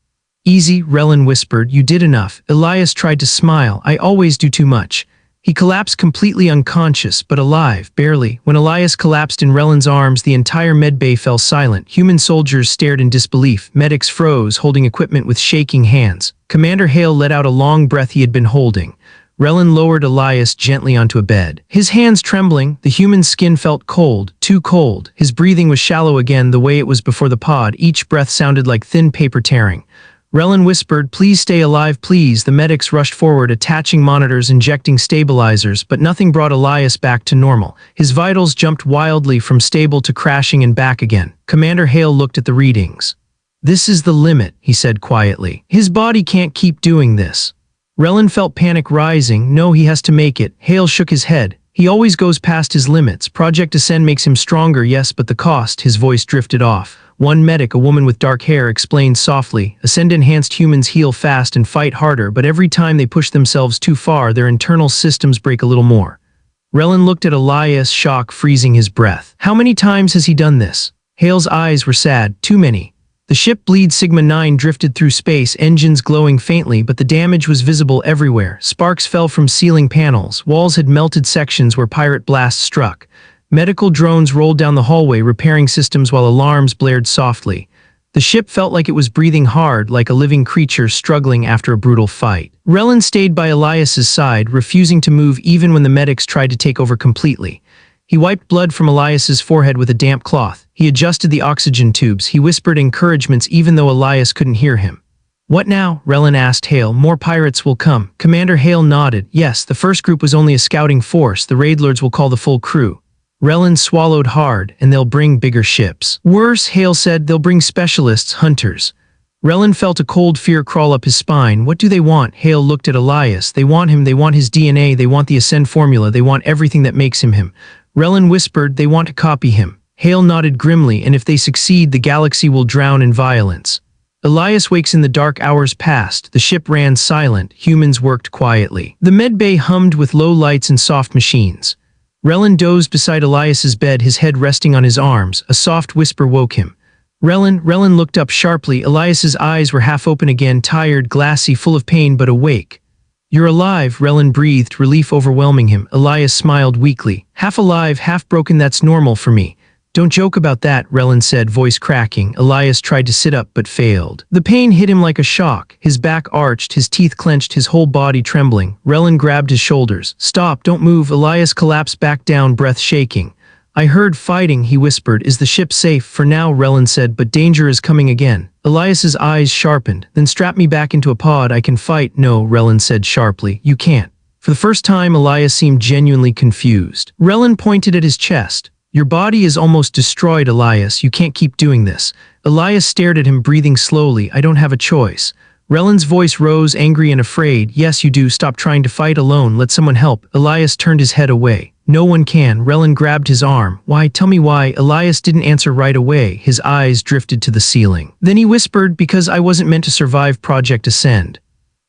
"Easy," Rhelon whispered. "You did enough." Elias tried to smile. "I always do too much." He collapsed, completely unconscious, but alive, barely. When Elias collapsed in Rhelon's arms, the entire medbay fell silent. Human soldiers stared in disbelief. Medics froze, holding equipment with shaking hands. Commander Hale let out a long breath he had been holding. Rhelon lowered Elias gently onto a bed. His hands trembling, the human's skin felt cold, too cold. His breathing was shallow again, the way it was before the pod. Each breath sounded like thin paper tearing. Rhelon whispered, "Please stay alive, please." The medics rushed forward, attaching monitors, injecting stabilizers, but nothing brought Elias back to normal. His vitals jumped wildly from stable to crashing and back again. Commander Hale looked at the readings. "This is the limit," he said quietly. "His body can't keep doing this." Rhelon felt panic rising. "No, he has to make it." Hale shook his head. "He always goes past his limits. Project Ascend makes him stronger, yes, but the cost." His voice drifted off. One medic, a woman with dark hair, explained softly, "Ascend-enhanced humans heal fast and fight harder, but every time they push themselves too far, their internal systems break a little more." Rhelon looked at Elias, shock freezing his breath. "How many times has he done this?" Hale's eyes were sad. "Too many." The ship Bleed Sigma-9 drifted through space, engines glowing faintly, but the damage was visible everywhere. Sparks fell from ceiling panels, walls had melted sections where pirate blasts struck. Medical drones rolled down the hallway, repairing systems while alarms blared softly. The ship felt like it was breathing hard, like a living creature struggling after a brutal fight. Rhelon stayed by Elias's side, refusing to move even when the medics tried to take over completely. He wiped blood from Elias's forehead with a damp cloth. He adjusted the oxygen tubes. He whispered encouragements even though Elias couldn't hear him. "What now?" Rhelon asked Hale. "More pirates will come." Commander Hale nodded. "Yes, the first group was only a scouting force. The raid lords will call the full crew." Rhelon swallowed hard. "And they'll bring bigger ships." "Worse," Hale said. "They'll bring specialists, hunters." Rhelon felt a cold fear crawl up his spine. "What do they want?" Hale looked at Elias. "They want him. They want his DNA. They want the Ascend formula. They want everything that makes him him." Rhelon whispered, "They want to copy him." Hale nodded grimly. "And if they succeed, the galaxy will drown in violence." Elias wakes in the dark. Hours passed. The ship ran silent. Humans worked quietly. The medbay hummed with low lights and soft machines. Rhelon dozed beside Elias's bed, his head resting on his arms. A soft whisper woke him. Rhelon looked up sharply. Elias's eyes were half open again, tired, glassy, full of pain, but awake. "You're alive," Rhelon breathed, relief overwhelming him. Elias smiled weakly. "Half alive, half broken, that's normal for me." "Don't joke about that," Rhelon said, voice cracking. Elias tried to sit up but failed. The pain hit him like a shock. His back arched, his teeth clenched, his whole body trembling. Rhelon grabbed his shoulders. "Stop, don't move." Elias collapsed back down, breath shaking. "I heard fighting," he whispered. "Is the ship safe?" "For now," Rhelon said, "but danger is coming again." Elias's eyes sharpened. "Then strap me back into a pod. I can fight." "No," Rhelon said sharply. "You can't." For the first time, Elias seemed genuinely confused. Rhelon pointed at his chest. "Your body is almost destroyed, Elias. You can't keep doing this." Elias stared at him, breathing slowly. "I don't have a choice." Rhelon's voice rose, angry and afraid. "Yes, you do. Stop trying to fight alone. Let someone help." Elias turned his head away. "No one can." Rhelon grabbed his arm. "Why? Tell me why." Elias didn't answer right away. His eyes drifted to the ceiling. Then he whispered, "Because I wasn't meant to survive Project Ascend."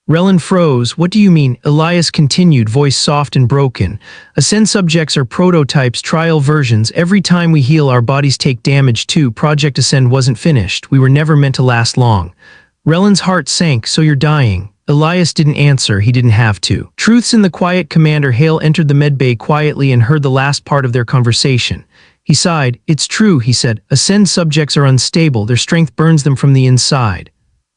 Rhelon froze. "What do you mean?" Elias continued, voice soft and broken. "Ascend subjects are prototypes, trial versions. Every time we heal, our bodies take damage too. Project Ascend wasn't finished. We were never meant to last long." Rhelon's heart sank. "So you're dying?" Elias didn't answer. He didn't have to. Truths in the quiet. Commander Hale entered the medbay quietly and heard the last part of their conversation. He sighed. "It's true," he said. "Ascend subjects are unstable. Their strength burns them from the inside."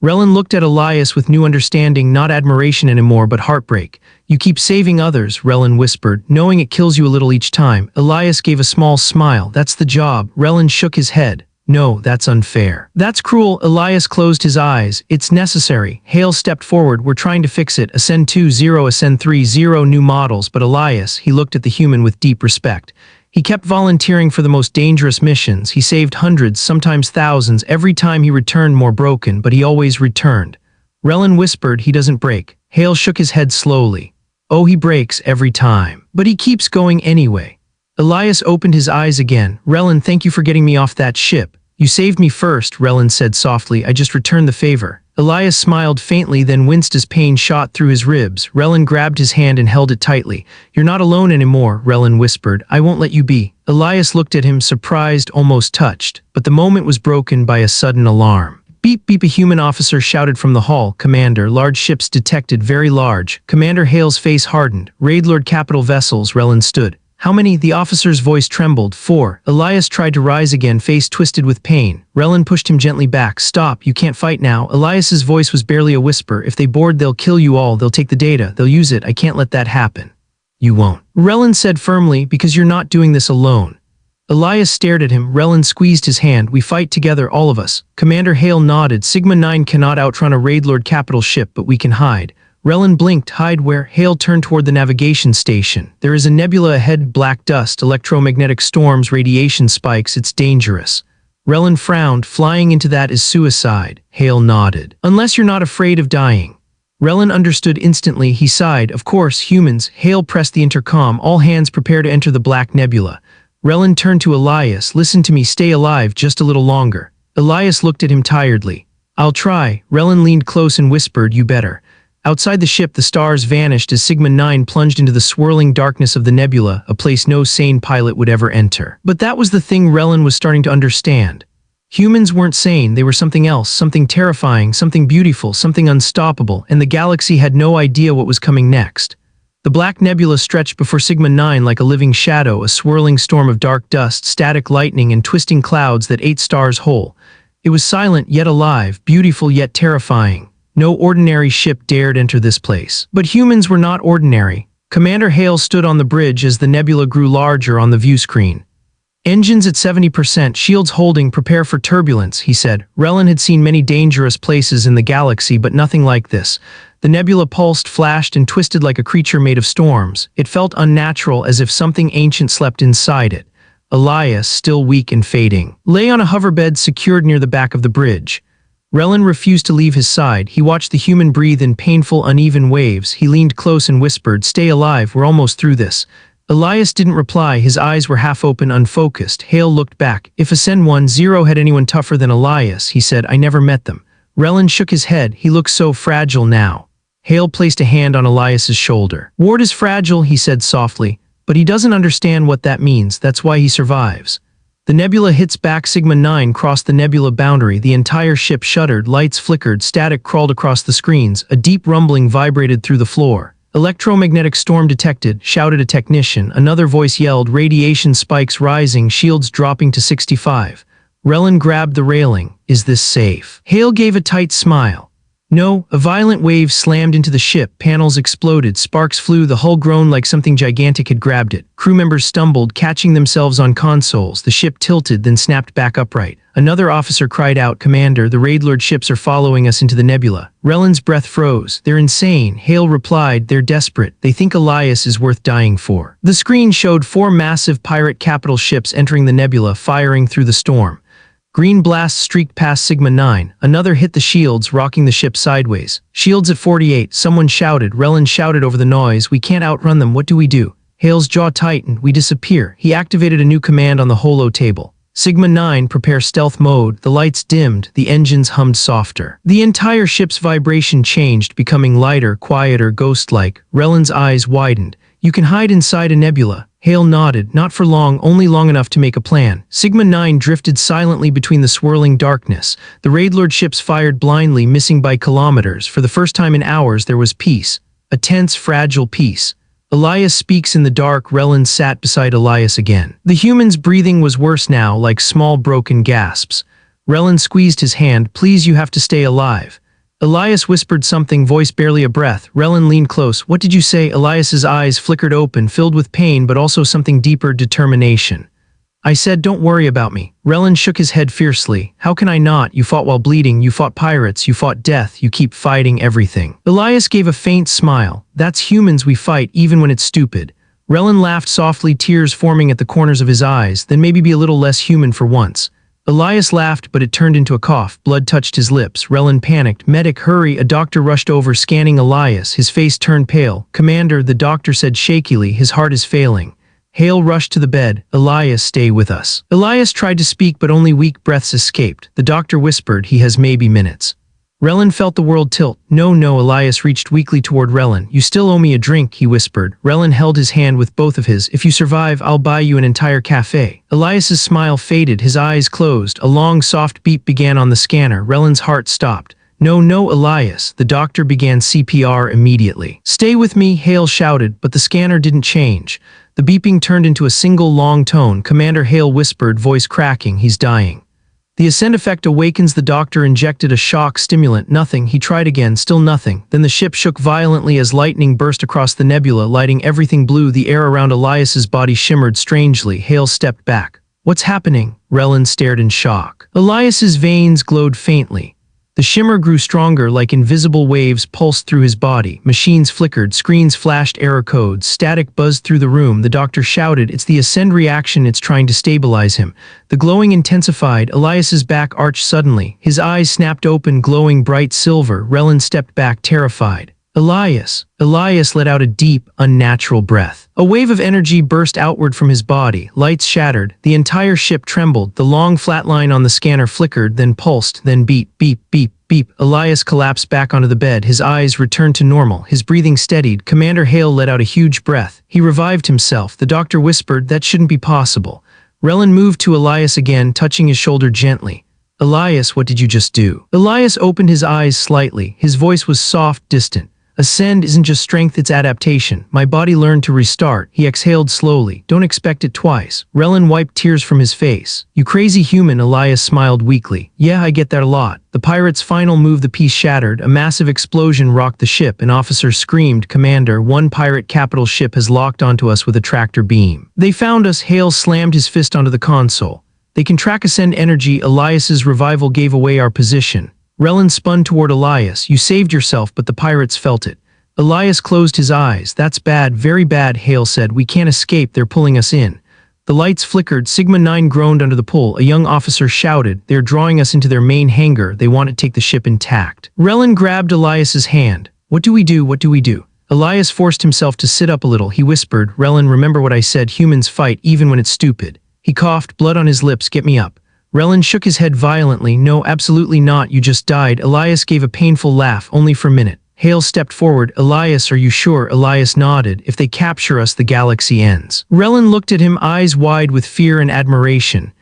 Rhelon looked at Elias with new understanding, not admiration anymore, but heartbreak. "You keep saving others," Rhelon whispered, "knowing it kills you a little each time." Elias gave a small smile. "That's the job." Rhelon shook his head. "No, that's unfair. That's cruel." Elias closed his eyes. "It's necessary." Hale stepped forward. "We're trying to fix it. Ascend 2-0, Ascend 3-0 new models." But Elias, he looked at the human with deep respect. He kept volunteering for the most dangerous missions. He saved hundreds, sometimes thousands. Every time he returned more broken, but he always returned. Rhelon whispered, "He doesn't break." Hale shook his head slowly. "Oh, he breaks every time. But he keeps going anyway." Elias opened his eyes again. "Rhelon, thank you for getting me off that ship." "You saved me first," Rhelon said softly. "I just returned the favor." Elias smiled faintly, then winced as pain shot through his ribs. Rhelon grabbed his hand and held it tightly. "You're not alone anymore," Rhelon whispered. "I won't let you be." Elias looked at him, surprised, almost touched. But the moment was broken by a sudden alarm. "Beep, beep," a human officer shouted from the hall. "Commander, large ships detected, very large." Commander Hale's face hardened. "Raid Lord capital vessels," Rhelon stood. How many? The officer's voice trembled. 4. Elias tried to rise again, face twisted with pain. Rhelon pushed him gently back. Stop, you can't fight now. Elias's voice was barely a whisper. If they board, they'll kill you all. They'll take the data. They'll use it. I can't let that happen. You won't. Rhelon said firmly, because you're not doing this alone. Elias stared at him. Rhelon squeezed his hand. We fight together, all of us. Commander Hale nodded. Sigma-9 cannot outrun a Raidlord capital ship, but we can hide. Rhelon blinked. Hide where? Hale turned toward the navigation station. There is a nebula ahead. Black dust, electromagnetic storms, radiation spikes. It's dangerous. Rhelon frowned. Flying into that is suicide. Hale nodded. Unless you're not afraid of dying. Rhelon understood instantly. He sighed. Of course, humans. Hale pressed the intercom. All hands prepare to enter the black nebula. Rhelon turned to Elias. Listen to me. Stay alive just a little longer. Elias looked at him tiredly. I'll try. Rhelon leaned close and whispered, you better. Outside the ship, the stars vanished as Sigma-9 plunged into the swirling darkness of the nebula, a place no sane pilot would ever enter. But that was the thing Rhelon was starting to understand. Humans weren't sane. They were something else, something terrifying, something beautiful, something unstoppable, and the galaxy had no idea what was coming next. The black nebula stretched before Sigma-9 like a living shadow, a swirling storm of dark dust, static lightning, and twisting clouds that ate stars whole. It was silent yet alive, beautiful yet terrifying. No ordinary ship dared enter this place. But humans were not ordinary. Commander Hale stood on the bridge as the nebula grew larger on the view screen. Engines at 70%, shields holding, prepare for turbulence, he said. Rhelon had seen many dangerous places in the galaxy, but nothing like this. The nebula pulsed, flashed, and twisted like a creature made of storms. It felt unnatural, as if something ancient slept inside it. Elias, still weak and fading, lay on a hoverbed secured near the back of the bridge. Rhelon refused to leave his side. He watched the human breathe in painful, uneven waves. He leaned close and whispered, stay alive, we're almost through this. Elias didn't reply. His eyes were half open, unfocused. Hale looked back. If Ascend 1-0 had anyone tougher than Elias, he said, I never met them. Rhelon shook his head. He looked so fragile now. Hale placed a hand on Elias's shoulder. Ward is fragile, he said softly, but he doesn't understand what that means. That's why he survives. The nebula hits back. Sigma-9 crossed the nebula boundary. The entire ship shuddered. Lights flickered. Static crawled across the screens. A deep rumbling vibrated through the floor. Electromagnetic storm detected, shouted a technician. Another voice yelled, radiation spikes rising, shields dropping to 65. Rhelon grabbed the railing. Is this safe? Hale gave a tight smile. No. A violent wave slammed into the ship. Panels exploded. Sparks flew. The hull groaned like something gigantic had grabbed it. Crew members stumbled, catching themselves on consoles. The ship tilted, then snapped back upright. Another officer cried out, Commander, the Raidlord ships are following us into the nebula. Rhelon's breath froze. They're insane. Hale replied, they're desperate. They think Elias is worth dying for. The screen showed 4 massive pirate capital ships entering the nebula, firing through the storm. Green blasts streaked past Sigma-9. Another hit the shields, rocking the ship sideways. Shields at 48. Someone shouted. Rhelon shouted over the noise. We can't outrun them. What do we do? Hale's jaw tightened. We disappear. He activated a new command on the holo table. Sigma-9, prepare stealth mode. The lights dimmed. The engines hummed softer. The entire ship's vibration changed, becoming lighter, quieter, ghost-like. Rhelon's eyes widened. You can hide inside a nebula. Hale nodded. Not for long, only long enough to make a plan. Sigma-9 drifted silently between the swirling darkness. The Raidlord ships fired blindly, missing by kilometers. For the first time in hours, there was peace. A tense, fragile peace. Elias speaks in the dark. Rhelon sat beside Elias again. The human's breathing was worse now, like small broken gasps. Rhelon squeezed his hand. Please, you have to stay alive. Elias whispered something, voice barely a breath. Rhelon leaned close. What did you say? Elias's eyes flickered open, filled with pain, but also something deeper, determination. I said, don't worry about me. Rhelon shook his head fiercely. How can I not? You fought while bleeding. You fought pirates. You fought death. You keep fighting everything. Elias gave a faint smile. That's humans we fight, even when it's stupid. Rhelon laughed softly, tears forming at the corners of his eyes. Then maybe be a little less human for once. Elias laughed, but it turned into a cough. Blood touched his lips. Rhelon panicked. Medic, hurry! A doctor rushed over, scanning Elias. His face turned pale. Commander, the doctor said shakily, his heart is failing. Hale rushed to the bed. Elias, stay with us. Elias tried to speak, but only weak breaths escaped. The doctor whispered, he has maybe minutes. Rhelon felt the world tilt. No, Elias reached weakly toward Rhelon. You still owe me a drink, he whispered. Rhelon held his hand with both of his. If you survive, I'll buy you an entire cafe. Elias's smile faded, his eyes closed. A long, soft beep began on the scanner. Rhelon's heart stopped. No, no, Elias. The doctor began CPR immediately. Stay with me, Hale shouted, but the scanner didn't change. The beeping turned into a single long tone. Commander Hale whispered, voice cracking, he's dying. The ascend effect awakens. The doctor injected a shock stimulant. Nothing. He tried again, still nothing. Then the ship shook violently as lightning burst across the nebula, lighting everything blue. The air around Elias's body shimmered strangely. Hale stepped back. What's happening? Rhelon stared in shock. Elias's veins glowed faintly. The shimmer grew stronger, like invisible waves pulsed through his body. Machines flickered, screens flashed error codes, static buzzed through the room. The doctor shouted, it's the ascend reaction, it's trying to stabilize him. The glowing intensified. Elias's back arched suddenly. His eyes snapped open, glowing bright silver. Rhelon stepped back, terrified. Elias. Elias let out a deep, unnatural breath. A wave of energy burst outward from his body. Lights shattered. The entire ship trembled. The long flat line on the scanner flickered, then pulsed, then beep, beep, beep, beep. Elias collapsed back onto the bed. His eyes returned to normal. His breathing steadied. Commander Hale let out a huge breath. He revived himself. The doctor whispered, that shouldn't be possible. Rhelon moved to Elias again, touching his shoulder gently. Elias, what did you just do? Elias opened his eyes slightly. His voice was soft, distant. Ascend isn't just strength, it's adaptation. My body learned to restart. He exhaled slowly. Don't expect it twice. Rhelon wiped tears from his face. You crazy human, Elias smiled weakly. Yeah, I get that a lot. The pirate's final move, the piece shattered. A massive explosion rocked the ship. An officer screamed, Commander, one pirate capital ship has locked onto us with a tractor beam. They found us. Hale slammed his fist onto the console. They can track ascend energy. Elias's revival gave away our position. Rhelon spun toward Elias. You saved yourself, but the pirates felt it. Elias closed his eyes. That's bad, very bad, Hale said. We can't escape, they're pulling us in. The lights flickered. Sigma 9 groaned under the pull. A young officer shouted, they're drawing us into their main hangar. They want to take the ship intact. Rhelon grabbed Elias's hand. What do we do? What do we do? Elias forced himself to sit up a little. He whispered, Rhelon, remember what I said, humans fight even when it's stupid. He coughed, blood on his lips. Get me up. Rhelon shook his head violently. No, absolutely not. You just died. Elias gave a painful laugh, only for a minute. Hale stepped forward. Elias, are you sure? Elias nodded. If they capture us, the galaxy ends. Rhelon looked at him, eyes wide with fear and admiration.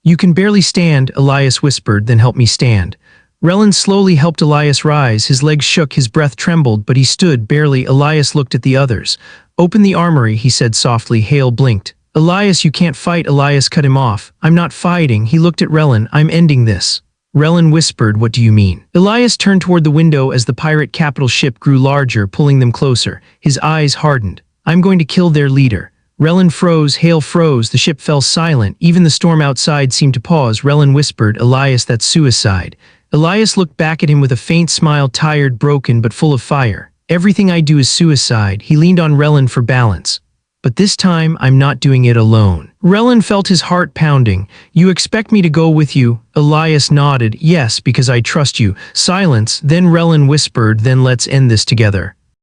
You can barely stand, Elias whispered, then help me stand. Rhelon slowly helped Elias rise. His legs shook, his breath trembled, but he stood barely. Elias looked at the others. Open the armory, he said softly. Hale blinked. Elias, you can't fight. Elias cut him off. I'm not fighting. He looked at Rhelon. I'm ending this. Rhelon whispered, what do you mean? Elias turned toward the window as the pirate capital ship grew larger, pulling them closer. His eyes hardened. I'm going to kill their leader. Rhelon froze. Hale froze. The ship fell silent. Even the storm outside seemed to pause. Rhelon whispered, Elias, that's suicide. Elias looked back at him with a faint smile, tired, broken, but full of fire. Everything I do is suicide. He leaned on Rhelon for balance. But this time, I'm not doing it alone. Rhelon felt his heart pounding. You expect me to go with you? Elias nodded. Yes, because I trust you. Silence. Then Rhelon whispered, then let's end this together.